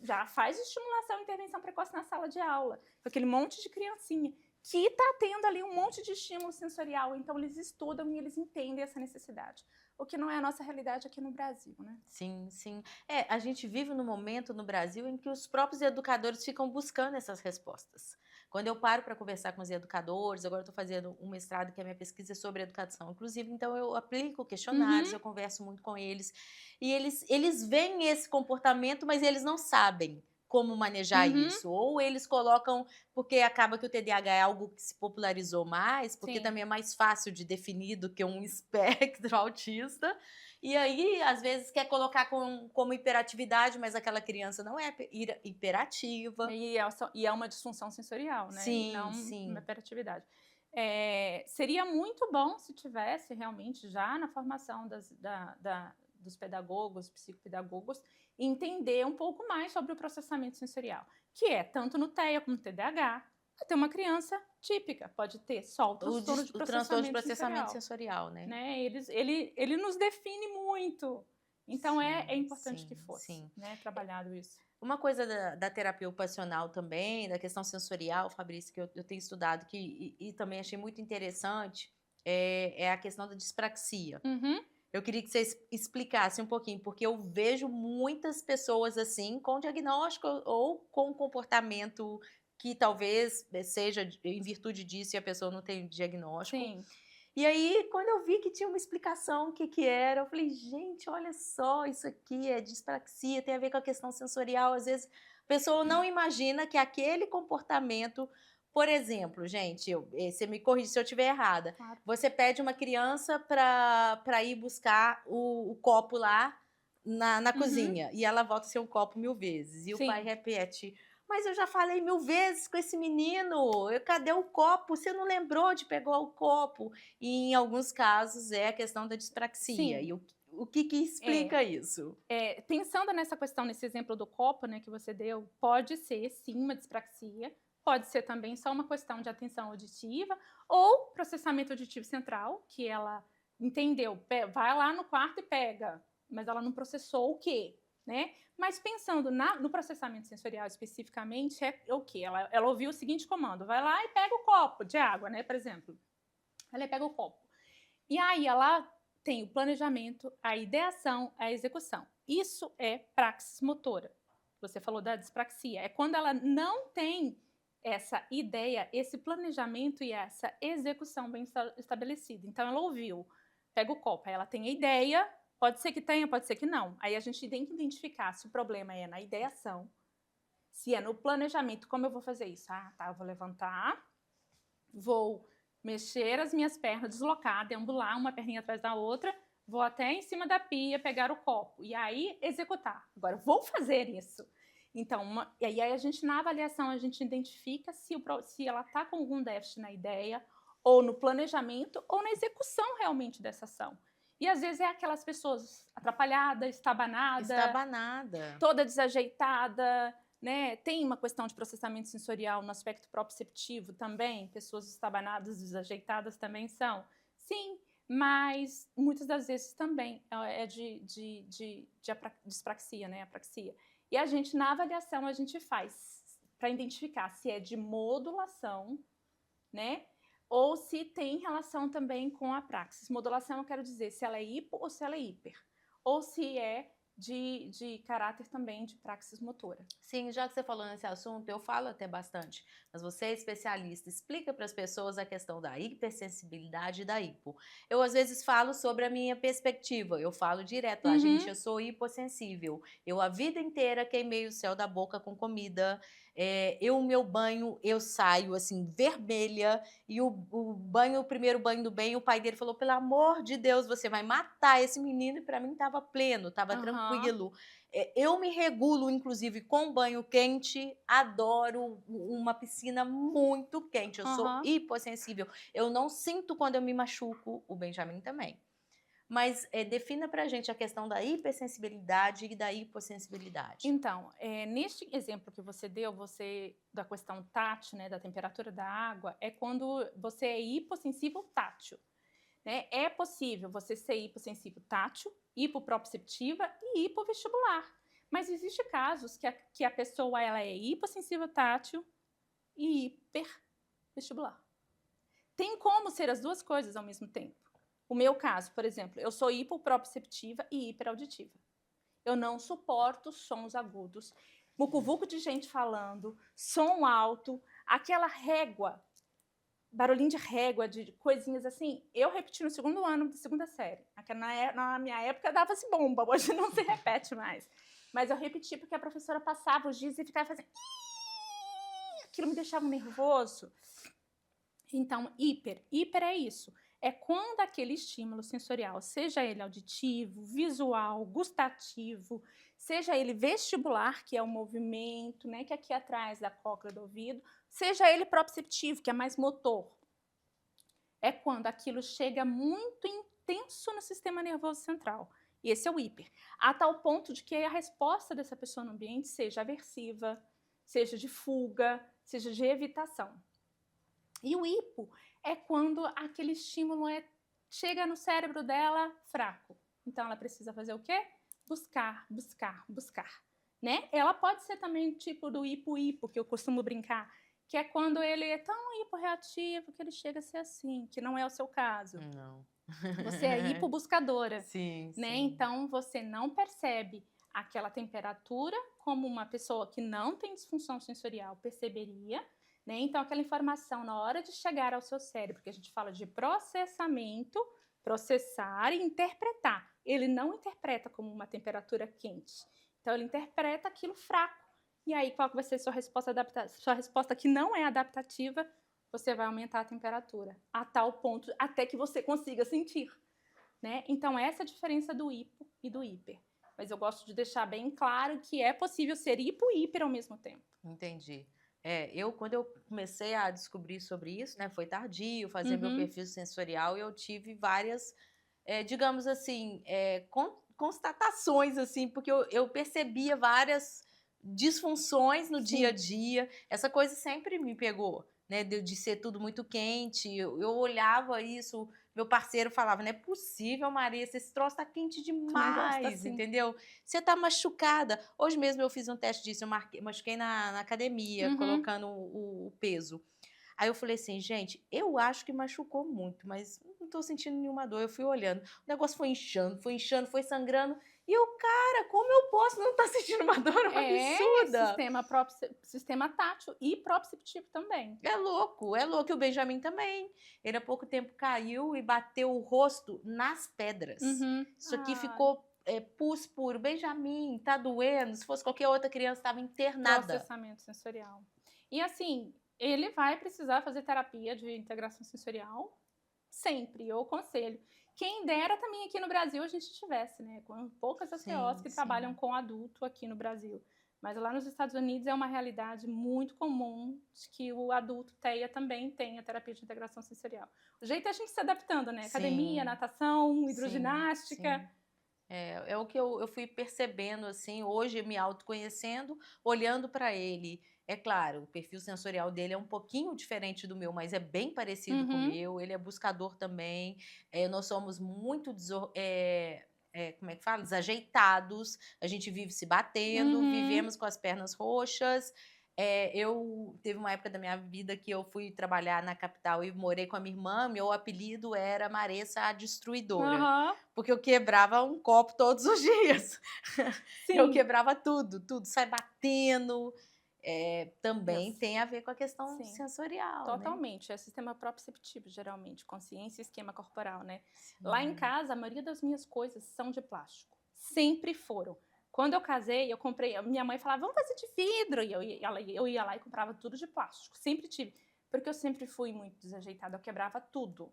Speaker 2: já faz estimulação e intervenção precoce na sala de aula, com aquele monte de criancinha que está tendo ali um monte de estímulo sensorial. Então, eles estudam e eles entendem essa necessidade. O que não é a nossa realidade aqui no Brasil, né?
Speaker 1: Sim, sim. A gente vive num momento no Brasil em que os próprios educadores ficam buscando essas respostas. Quando eu paro para conversar com os educadores, agora eu estou fazendo um mestrado que a minha pesquisa é sobre educação, inclusive, então eu aplico questionários,
Speaker 2: Uhum.
Speaker 1: eu converso muito com eles, e eles veem esse comportamento, mas eles não sabem como manejar
Speaker 2: Uhum.
Speaker 1: isso. Ou eles colocam, porque acaba que o TDAH é algo que se popularizou mais, porque
Speaker 2: Sim.
Speaker 1: também é mais fácil de definir do que um espectro autista. E aí, às vezes, quer colocar como hiperatividade, mas aquela criança não é hiperativa.
Speaker 2: E é uma disfunção sensorial, né? E
Speaker 1: Sim,
Speaker 2: não uma
Speaker 1: sim.
Speaker 2: hiperatividade. Seria muito bom se tivesse realmente já na formação dos pedagogos, psicopedagogos, entender um pouco mais sobre o processamento sensorial, que é tanto no TEA como no TDAH, até uma criança típica pode ter só o transtorno de
Speaker 1: O transtorno de
Speaker 2: processamento
Speaker 1: processamento
Speaker 2: sensorial,
Speaker 1: sensorial, né?
Speaker 2: né? Ele nos define muito. Então é
Speaker 1: Sim,
Speaker 2: importante que
Speaker 1: sim,
Speaker 2: fosse,
Speaker 1: sim.
Speaker 2: né, trabalhado isso.
Speaker 1: Uma coisa da terapia ocupacional também, da questão sensorial, Fabrício, que eu tenho estudado e também achei muito interessante, é a questão da dispraxia.
Speaker 2: Uhum.
Speaker 1: Eu queria que você explicasse um pouquinho, porque eu vejo muitas pessoas assim, com diagnóstico ou com comportamento que talvez seja em virtude disso e a pessoa não tem diagnóstico.
Speaker 2: Sim.
Speaker 1: E aí, quando eu vi que tinha uma explicação o que que era, eu falei, gente, olha só, isso aqui é dispraxia, tem a ver com a questão sensorial. Às vezes, a pessoa não imagina que aquele comportamento, por exemplo, gente, você me corrige se eu estiver errada.
Speaker 2: Claro.
Speaker 1: Você pede uma criança para ir buscar o copo lá na cozinha e ela volta a ser um copo 1000 vezes. E o pai
Speaker 2: Sim.
Speaker 1: repete, mas eu já falei 1000 vezes com esse menino, cadê o copo? Você não lembrou de pegar o copo? E em alguns casos é a questão da dispraxia.
Speaker 2: Sim.
Speaker 1: E o que que explica isso?
Speaker 2: Pensando nessa questão, nesse exemplo do copo, né, que você deu, pode ser sim uma dispraxia, pode ser também só uma questão de atenção auditiva ou processamento auditivo central, que ela entendeu, vai lá no quarto e pega, mas ela não processou o quê, né? Mas pensando no processamento sensorial especificamente, é o quê? Ela ouviu o seguinte comando, vai lá e pega o copo de água, né, por exemplo. Ela pega o copo. E aí ela tem o planejamento, a ideação, a execução. Isso é praxis motora. Você falou da dispraxia. É quando ela não tem essa ideia, esse planejamento e essa execução bem estabelecida. Então, ela ouviu, pega o copo, aí ela tem a ideia, pode ser que tenha, pode ser que não. Aí a gente tem que identificar se o problema é na ideação, se é no planejamento, como eu vou fazer isso? Ah, tá, eu vou levantar, vou mexer as minhas pernas, deslocar, deambular uma perninha atrás da outra, vou até em cima da pia pegar o copo e aí executar. Agora, vou fazer isso. Então, e aí a gente, na avaliação, a gente identifica se ela está com algum déficit na ideia, ou no planejamento, ou na execução realmente dessa ação. E às vezes é aquelas pessoas atrapalhada,
Speaker 1: Estabanada.
Speaker 2: toda desajeitada, né? Tem uma questão de processamento sensorial no aspecto proprioceptivo também, pessoas estabanadas, desajeitadas também são. Sim, mas muitas das vezes também é de dispraxia, né? Apraxia. E a gente, na avaliação, a gente faz para identificar se é de modulação, né? Ou se tem relação também com a praxis. Modulação, eu quero dizer se ela é hipo ou se ela é hiper. Ou se é de caráter também de praxis motora.
Speaker 1: Sim, já que você falou nesse assunto, eu falo até bastante, mas você é especialista, explica para as pessoas a questão da hipersensibilidade e da hipo. Eu às vezes falo sobre a minha perspectiva, eu falo direto lá, gente, eu sou hipossensível, eu a vida inteira queimei o céu da boca com comida, meu banho, eu saio assim, vermelha, e o primeiro banho do bem, o pai dele falou, pelo amor de Deus, você vai matar esse menino, e para mim estava pleno, estava tranquilo. Eu me regulo, inclusive, com banho quente, adoro uma piscina muito quente, eu sou hipossensível. Eu não sinto quando eu me machuco, o Benjamin também. Mas defina pra gente a questão da hipersensibilidade e da hipossensibilidade.
Speaker 2: Então, neste exemplo que você deu, da questão tátil, né, da temperatura da água, é quando você é hipossensível tátil. Né? É possível você ser hipossensível tátil, hipoproprioceptiva e hipovestibular. Mas existem casos que a pessoa ela é hipossensível tátil e hipervestibular. Tem como ser as duas coisas ao mesmo tempo. O meu caso, por exemplo, eu sou hipoproprioceptiva e hiperauditiva. Eu não suporto sons agudos, vucu-vucu de gente falando, som alto, aquela régua, barulhinho de régua, de coisinhas assim. Eu repeti no segundo ano da segunda série. Na minha época dava-se bomba, hoje não se repete mais. Mas eu repeti porque a professora passava os dias e ficava fazendo... Aquilo me deixava nervoso. Então, hiper é isso. É quando aquele estímulo sensorial, seja ele auditivo, visual, gustativo, seja ele vestibular, que é o movimento, né, que é aqui atrás da cóclea do ouvido, seja ele proprioceptivo, que é mais motor. É quando aquilo chega muito intenso no sistema nervoso central. E esse é o hiper. A tal ponto de que a resposta dessa pessoa no ambiente seja aversiva, seja de fuga, seja de evitação. E o hipo é quando aquele estímulo chega no cérebro dela fraco. Então, ela precisa fazer o quê? Buscar. Né? Ela pode ser também o tipo do hipo-hipo, que eu costumo brincar, que é quando ele é tão hiporreativo que ele chega a ser assim, que não é o seu caso.
Speaker 1: Não.
Speaker 2: Você é hipobuscadora.
Speaker 1: Sim,
Speaker 2: né?
Speaker 1: sim.
Speaker 2: Então, você não percebe aquela temperatura como uma pessoa que não tem disfunção sensorial perceberia, né? Então, aquela informação, na hora de chegar ao seu cérebro, que a gente fala de processamento, processar e interpretar. Ele não interpreta como uma temperatura quente. Então, ele interpreta aquilo fraco. E aí, qual que vai ser a sua resposta adaptativa? Sua resposta que não é adaptativa, você vai aumentar a temperatura, a tal ponto, até que você consiga sentir, né? Então, essa é a diferença do hipo e do hiper. Mas eu gosto de deixar bem claro que é possível ser hipo e hiper ao mesmo tempo.
Speaker 1: Entendi. Quando eu comecei a descobrir sobre isso, né, foi tardio, fazer meu perfil sensorial, e eu tive várias, digamos assim, constatações, assim, porque eu percebia várias disfunções no dia a
Speaker 2: Sim.
Speaker 1: dia. Essa coisa sempre me pegou, né, de ser tudo muito quente. Eu olhava isso, meu parceiro falava, não é possível, Maria, esse troço tá quente
Speaker 2: Também gosto
Speaker 1: demais,
Speaker 2: assim.
Speaker 1: entendeu? Você tá machucada. Hoje mesmo eu fiz um teste disso, machuquei na academia, colocando o peso. Aí eu falei assim, gente, eu acho que machucou muito, mas não tô sentindo nenhuma dor. Eu fui olhando, o negócio foi inchando, foi sangrando. E eu, cara, como eu posso não estar sentindo uma dor absurda?
Speaker 2: Sistema tátil e proprioceptivo também.
Speaker 1: É louco, é louco. E o Benjamin também. Ele há pouco tempo caiu e bateu o rosto nas pedras. Isso aqui ficou pus puro. Benjamin, tá doendo? Se fosse qualquer outra criança, estava internada.
Speaker 2: Processamento sensorial. E assim, ele vai precisar fazer terapia de integração sensorial sempre, eu aconselho. Quem dera também aqui no Brasil a gente tivesse, né? Com poucas ACOs que trabalham com adulto aqui no Brasil. Mas lá nos Estados Unidos é uma realidade muito comum de que o adulto TEA também tenha terapia de integração sensorial. O jeito é a gente se adaptando, né? Academia, natação, hidroginástica.
Speaker 1: Sim. É o que eu fui percebendo, assim, hoje me autoconhecendo, olhando para ele. É claro, o perfil sensorial dele é um pouquinho diferente do meu, mas é bem parecido com o meu. Ele é buscador também. Nós somos muito como é que fala? Desajeitados. A gente vive se batendo, vivemos com as pernas roxas. Eu teve uma época da minha vida que eu fui trabalhar na capital e morei com a minha irmã. Meu apelido era Maressa a Destruidora, porque eu quebrava um copo todos os dias. Eu quebrava tudo, sai batendo. Também tem a ver com a questão sensorial,
Speaker 2: totalmente. É sistema proprioceptivo, geralmente, consciência e esquema corporal, né?
Speaker 1: Sim.
Speaker 2: Lá em casa, a maioria das minhas coisas são de plástico. Sempre foram. Quando eu casei, eu comprei. Minha mãe falava, vamos fazer de vidro. E eu ia lá e comprava tudo de plástico. Sempre tive. Porque eu sempre fui muito desajeitada. Eu quebrava tudo.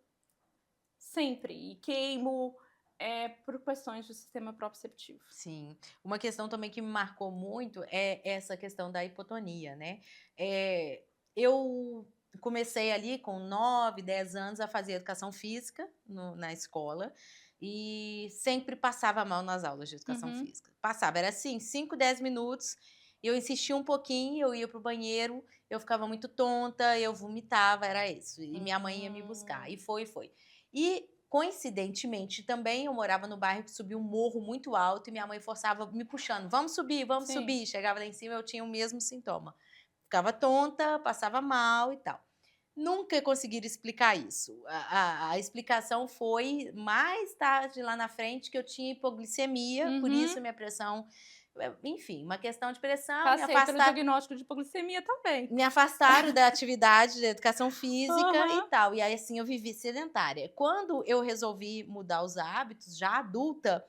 Speaker 2: Sempre. E queimo. Por questões do sistema proprioceptivo.
Speaker 1: Sim. Uma questão também que me marcou muito é essa questão da hipotonia, né? Eu comecei ali com 9, 10 anos a fazer educação física na escola e sempre passava mal nas aulas de educação física. Passava, era assim, 5, 10 minutos, eu insistia um pouquinho, eu ia pro banheiro, eu ficava muito tonta, eu vomitava, era isso. E minha mãe ia me buscar, e foi. E coincidentemente também eu morava no bairro que subia um morro muito alto e minha mãe forçava me puxando, vamos subir. Chegava lá em cima, eu tinha o mesmo sintoma. Ficava tonta, passava mal e tal. Nunca conseguiram explicar isso. A explicação foi mais tarde lá na frente que eu tinha hipoglicemia, por isso minha pressão, enfim, uma questão de pressão.
Speaker 2: Passei pelo diagnóstico de hipoglicemia também.
Speaker 1: Me afastaram da atividade de educação física e tal. E aí, assim, eu vivi sedentária. Quando eu resolvi mudar os hábitos, já adulta,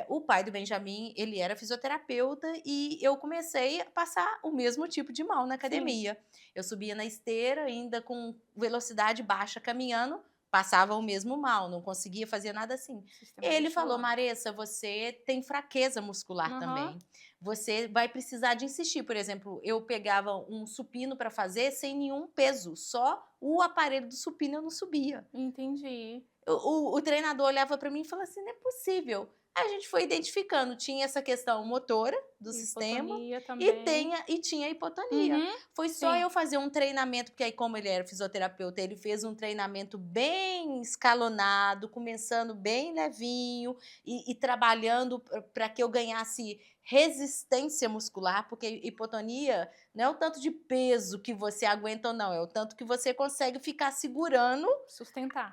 Speaker 1: o pai do Benjamin, ele era fisioterapeuta e eu comecei a passar o mesmo tipo de mal na academia. Eu subia na esteira, ainda com velocidade baixa caminhando, passava o mesmo mal, não conseguia fazer nada assim. Ele falou, Maressa, você tem fraqueza muscular também. Você vai precisar de insistir. Por exemplo, eu pegava um supino para fazer sem nenhum peso, só o aparelho do supino eu não subia.
Speaker 2: Entendi.
Speaker 1: O treinador olhava para mim e falava assim, não é possível. Aí a gente foi identificando, tinha essa questão motora do sistema e tinha a hipotonia. Foi só eu fazer um treinamento, porque aí como ele era fisioterapeuta, ele fez um treinamento bem escalonado, começando bem levinho e trabalhando para que eu ganhasse resistência muscular, porque hipotonia não é o tanto de peso que você aguenta ou não, é o tanto que você consegue ficar segurando, sustentar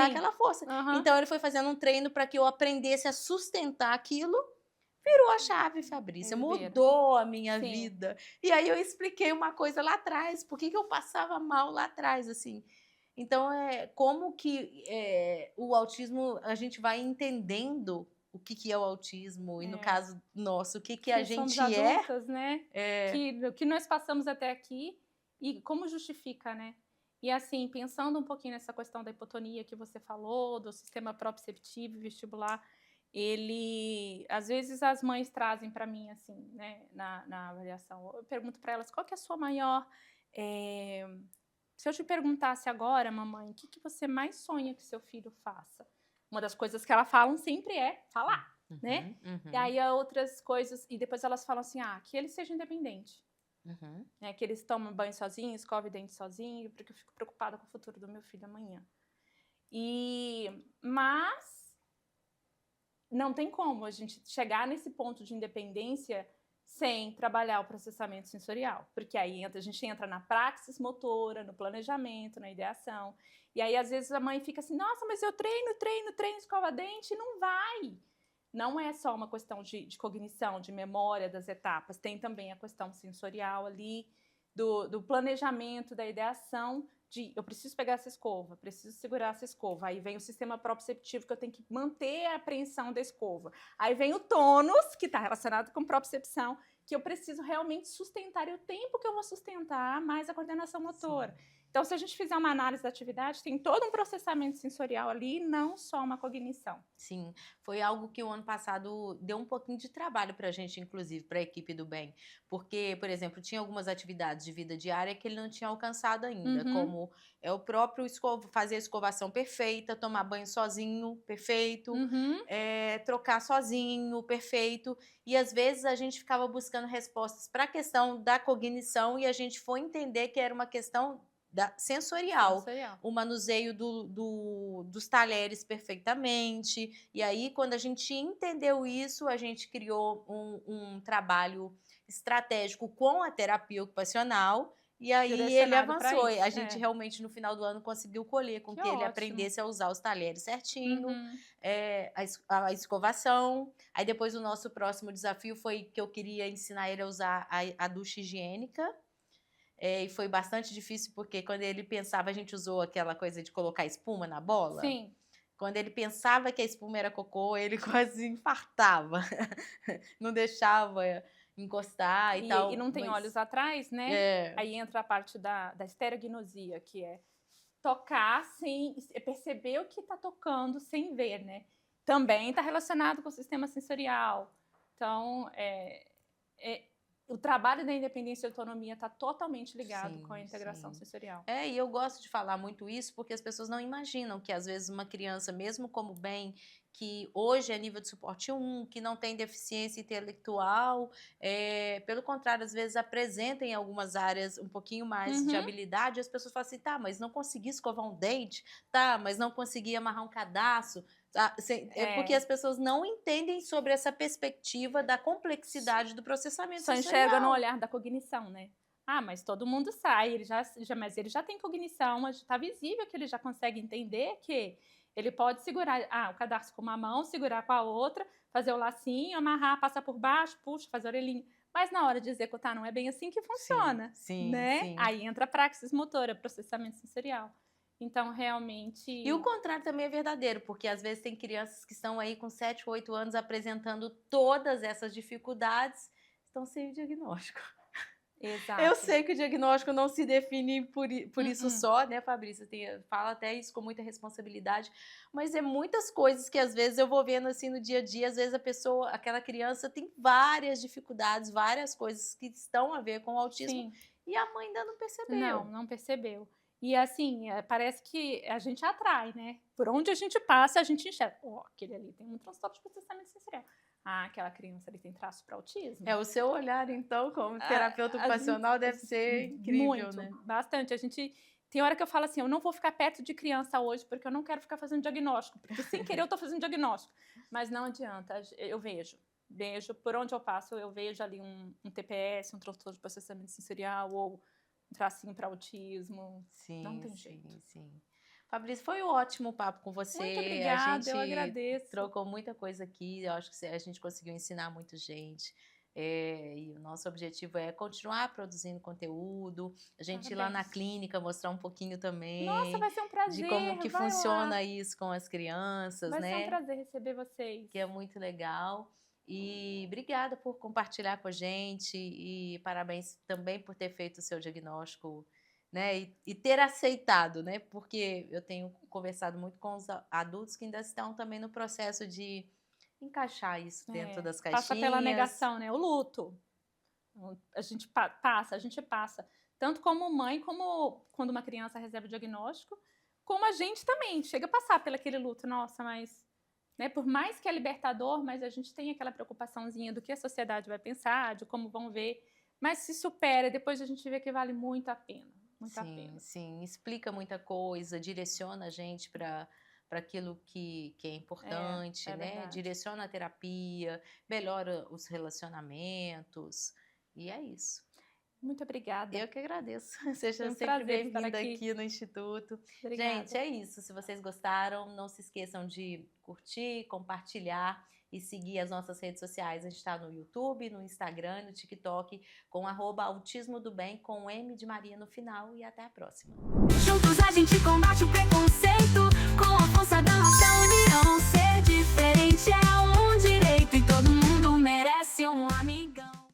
Speaker 1: aquela força. Então ele foi fazendo um treino para que eu aprendesse a sustentar aquilo. virou a chave, Fabrícia,
Speaker 2: Vira.
Speaker 1: mudou a minha
Speaker 2: Sim.
Speaker 1: vida. E aí eu expliquei uma coisa lá atrás, por que que eu passava mal lá atrás, assim. Então, como que o autismo, a gente vai entendendo o que que é o autismo, e no
Speaker 2: É.
Speaker 1: caso nosso, o que que a
Speaker 2: Que somos
Speaker 1: gente é.
Speaker 2: adultas, né? O que nós passamos até aqui e como justifica, né? E assim, pensando um pouquinho nessa questão da hipotonia que você falou, do sistema proprioceptivo e vestibular, às vezes as mães trazem para mim assim, né, na avaliação, eu pergunto para elas qual que é a sua maior, eh, se eu te perguntasse agora, mamãe, o que que você mais sonha que seu filho faça? Uma das coisas que elas falam sempre é falar, né?
Speaker 1: Uhum,
Speaker 2: E
Speaker 1: uhum,
Speaker 2: aí há outras coisas, e depois elas falam assim, que ele seja independente,
Speaker 1: uhum.
Speaker 2: né? Que eles tomem banho sozinhos, escovem dente sozinho, porque eu fico preocupada com o futuro do meu filho amanhã. Mas não tem como a gente chegar nesse ponto de independência sem trabalhar o processamento sensorial, porque aí a gente entra na praxis motora, no planejamento, na ideação, e aí às vezes a mãe fica assim, nossa, mas eu treino, escova dente, e não vai. Não é só uma questão de cognição, de memória das etapas, tem também a questão sensorial ali, do planejamento, da ideação, eu preciso pegar essa escova, preciso segurar essa escova. Aí vem o sistema proprioceptivo, que eu tenho que manter a apreensão da escova. Aí vem o tônus, que está relacionado com propriocepção, que eu preciso realmente sustentar, e o tempo que eu vou sustentar, mais a coordenação motora.
Speaker 1: Sim.
Speaker 2: Então, se a gente fizer uma análise da atividade, tem todo um processamento sensorial ali, não só uma cognição.
Speaker 1: Sim, foi algo que o ano passado deu um pouquinho de trabalho para a gente, inclusive, para a equipe do bem. Porque, por exemplo, tinha algumas atividades de vida diária que ele não tinha alcançado ainda,
Speaker 2: Uhum.
Speaker 1: como é o próprio fazer a escovação perfeita, tomar banho sozinho, perfeito,
Speaker 2: Uhum.
Speaker 1: trocar sozinho, perfeito. E às vezes a gente ficava buscando respostas para a questão da cognição, e a gente foi entender que era uma questão sensorial,
Speaker 2: Sensorial.
Speaker 1: o manuseio dos talheres perfeitamente. E aí, quando a gente entendeu isso, a gente criou um trabalho estratégico com a terapia ocupacional. E aí ele
Speaker 2: Direcionado para
Speaker 1: avançou.
Speaker 2: isso.
Speaker 1: A gente realmente, no final do ano, conseguiu colher com
Speaker 2: Que
Speaker 1: que ele
Speaker 2: ótimo.
Speaker 1: aprendesse a usar os talheres certinho,
Speaker 2: Uhum.
Speaker 1: a escovação. Aí depois o nosso próximo desafio foi que eu queria ensinar ele a usar a ducha higiênica. E foi bastante difícil, porque quando ele pensava, a gente usou aquela coisa de colocar espuma na bola.
Speaker 2: Sim.
Speaker 1: Quando ele pensava que a espuma era cocô, ele quase infartava. Não deixava encostar e
Speaker 2: E
Speaker 1: tal.
Speaker 2: não tem olhos atrás, né?
Speaker 1: É,
Speaker 2: Aí entra a parte da estereognosia, que é tocar sem perceber o que está tocando sem ver, né? Também está relacionado com o sistema sensorial. Então, é, o trabalho da independência e autonomia está totalmente ligado com a
Speaker 1: sim,
Speaker 2: integração
Speaker 1: sim.
Speaker 2: sensorial.
Speaker 1: E eu gosto de falar muito isso porque as pessoas não imaginam que, às vezes, uma criança, mesmo como bem, que hoje é nível de suporte 1, que não tem deficiência intelectual, pelo contrário, às vezes apresenta em algumas áreas um pouquinho mais de
Speaker 2: Uhum.
Speaker 1: habilidade, e as pessoas falam assim, tá, mas não consegui escovar um dente, tá, mas não consegui amarrar um cadastro, tá? É porque as pessoas não entendem sobre essa perspectiva da complexidade do processamento
Speaker 2: Só enxerga no
Speaker 1: sensorial.
Speaker 2: olhar da cognição, né? Mas todo mundo sai, mas ele já tem cognição, está visível que ele já consegue entender que ele pode segurar o cadarço com uma mão, segurar com a outra, fazer o lacinho, amarrar, passar por baixo, puxa, fazer a orelhinha. Mas na hora de executar não é bem assim que
Speaker 1: Sim,
Speaker 2: funciona,
Speaker 1: sim,
Speaker 2: né?
Speaker 1: sim.
Speaker 2: Aí entra a praxis motora, processamento sensorial. Então,
Speaker 1: E o
Speaker 2: realmente...
Speaker 1: contrário também é verdadeiro, porque às vezes tem crianças que estão aí com 7, 8 anos apresentando todas essas dificuldades, estão sem o diagnóstico. Eu
Speaker 2: Exato.
Speaker 1: sei que o diagnóstico não se define por isso
Speaker 2: Uh-uh.
Speaker 1: só, né, Fabrícia? Fala até isso com muita responsabilidade, mas é muitas coisas que às vezes eu vou vendo assim no dia a dia, às vezes a pessoa, aquela criança tem várias dificuldades, várias coisas que estão a ver com o autismo,
Speaker 2: Sim.
Speaker 1: e a mãe ainda não
Speaker 2: Não,
Speaker 1: percebeu.
Speaker 2: não percebeu. E assim, parece que a gente atrai, né? Por onde a gente passa, a gente enxerga. Aquele ali tem um transtorno de processamento sensorial. Aquela criança ali tem traço para autismo.
Speaker 1: O seu olhar, então, como terapeuta
Speaker 2: A gente,
Speaker 1: ocupacional, deve ser incrível,
Speaker 2: muito,
Speaker 1: né?
Speaker 2: bastante. A gente tem hora que eu falo assim, eu não vou ficar perto de criança hoje porque eu não quero ficar fazendo diagnóstico, porque sem querer eu tô fazendo diagnóstico. Mas não adianta, eu vejo por onde eu passo, eu vejo ali um TPS, um transtorno de processamento sensorial ou um tracinho para autismo. Não
Speaker 1: Sim,
Speaker 2: tem
Speaker 1: sim,
Speaker 2: jeito.
Speaker 1: sim. Fabrício, foi um ótimo papo com
Speaker 2: Muito
Speaker 1: você. A
Speaker 2: obrigada, eu
Speaker 1: gente
Speaker 2: agradeço.
Speaker 1: trocou muita coisa aqui. Eu acho que a gente conseguiu ensinar muita gente. E o nosso objetivo é continuar produzindo conteúdo, a gente ir lá na
Speaker 2: Parabéns.
Speaker 1: clínica mostrar um pouquinho
Speaker 2: Nossa,
Speaker 1: também
Speaker 2: vai ser um
Speaker 1: de como
Speaker 2: prazer,
Speaker 1: que
Speaker 2: vai lá.
Speaker 1: funciona isso com as crianças,
Speaker 2: Vai ser um
Speaker 1: né?
Speaker 2: prazer receber vocês.
Speaker 1: Que é muito legal. E obrigada por compartilhar com a gente e parabéns também por ter feito o seu diagnóstico, né? E ter aceitado, né? Porque eu tenho conversado muito com os adultos que ainda estão também no processo de encaixar isso dentro das
Speaker 2: Passa pela
Speaker 1: caixinhas.
Speaker 2: negação, né? O luto. A gente passa, a gente passa. Tanto como mãe, como quando uma criança recebe o diagnóstico, como a gente também chega a passar pelo aquele luto. Nossa, mas né, por mais que é libertador, mas a gente tem aquela preocupaçãozinha do que a sociedade vai pensar, de como vão ver, mas se supera, depois a gente vê que vale muito a pena, muito a
Speaker 1: Sim,
Speaker 2: pena.
Speaker 1: sim, explica muita coisa, direciona a gente para aquilo que é importante,
Speaker 2: É
Speaker 1: né?
Speaker 2: verdade.
Speaker 1: Direciona a terapia, melhora os relacionamentos, e é isso.
Speaker 2: Muito obrigada.
Speaker 1: Eu que agradeço. Seja
Speaker 2: Foi um
Speaker 1: sempre
Speaker 2: prazer estar
Speaker 1: bem-vinda
Speaker 2: aqui.
Speaker 1: aqui no Instituto. Gente,
Speaker 2: Obrigada.
Speaker 1: é isso. Se vocês gostaram, não se esqueçam de curtir, compartilhar e seguir as nossas redes sociais. A gente está no YouTube, no Instagram, no TikTok, com @autismo do bem, com M de Maria no final. E até a próxima.
Speaker 3: Juntos a gente combate o preconceito, com a força da nossa união. Ser diferente é um direito e todo mundo merece um amigão.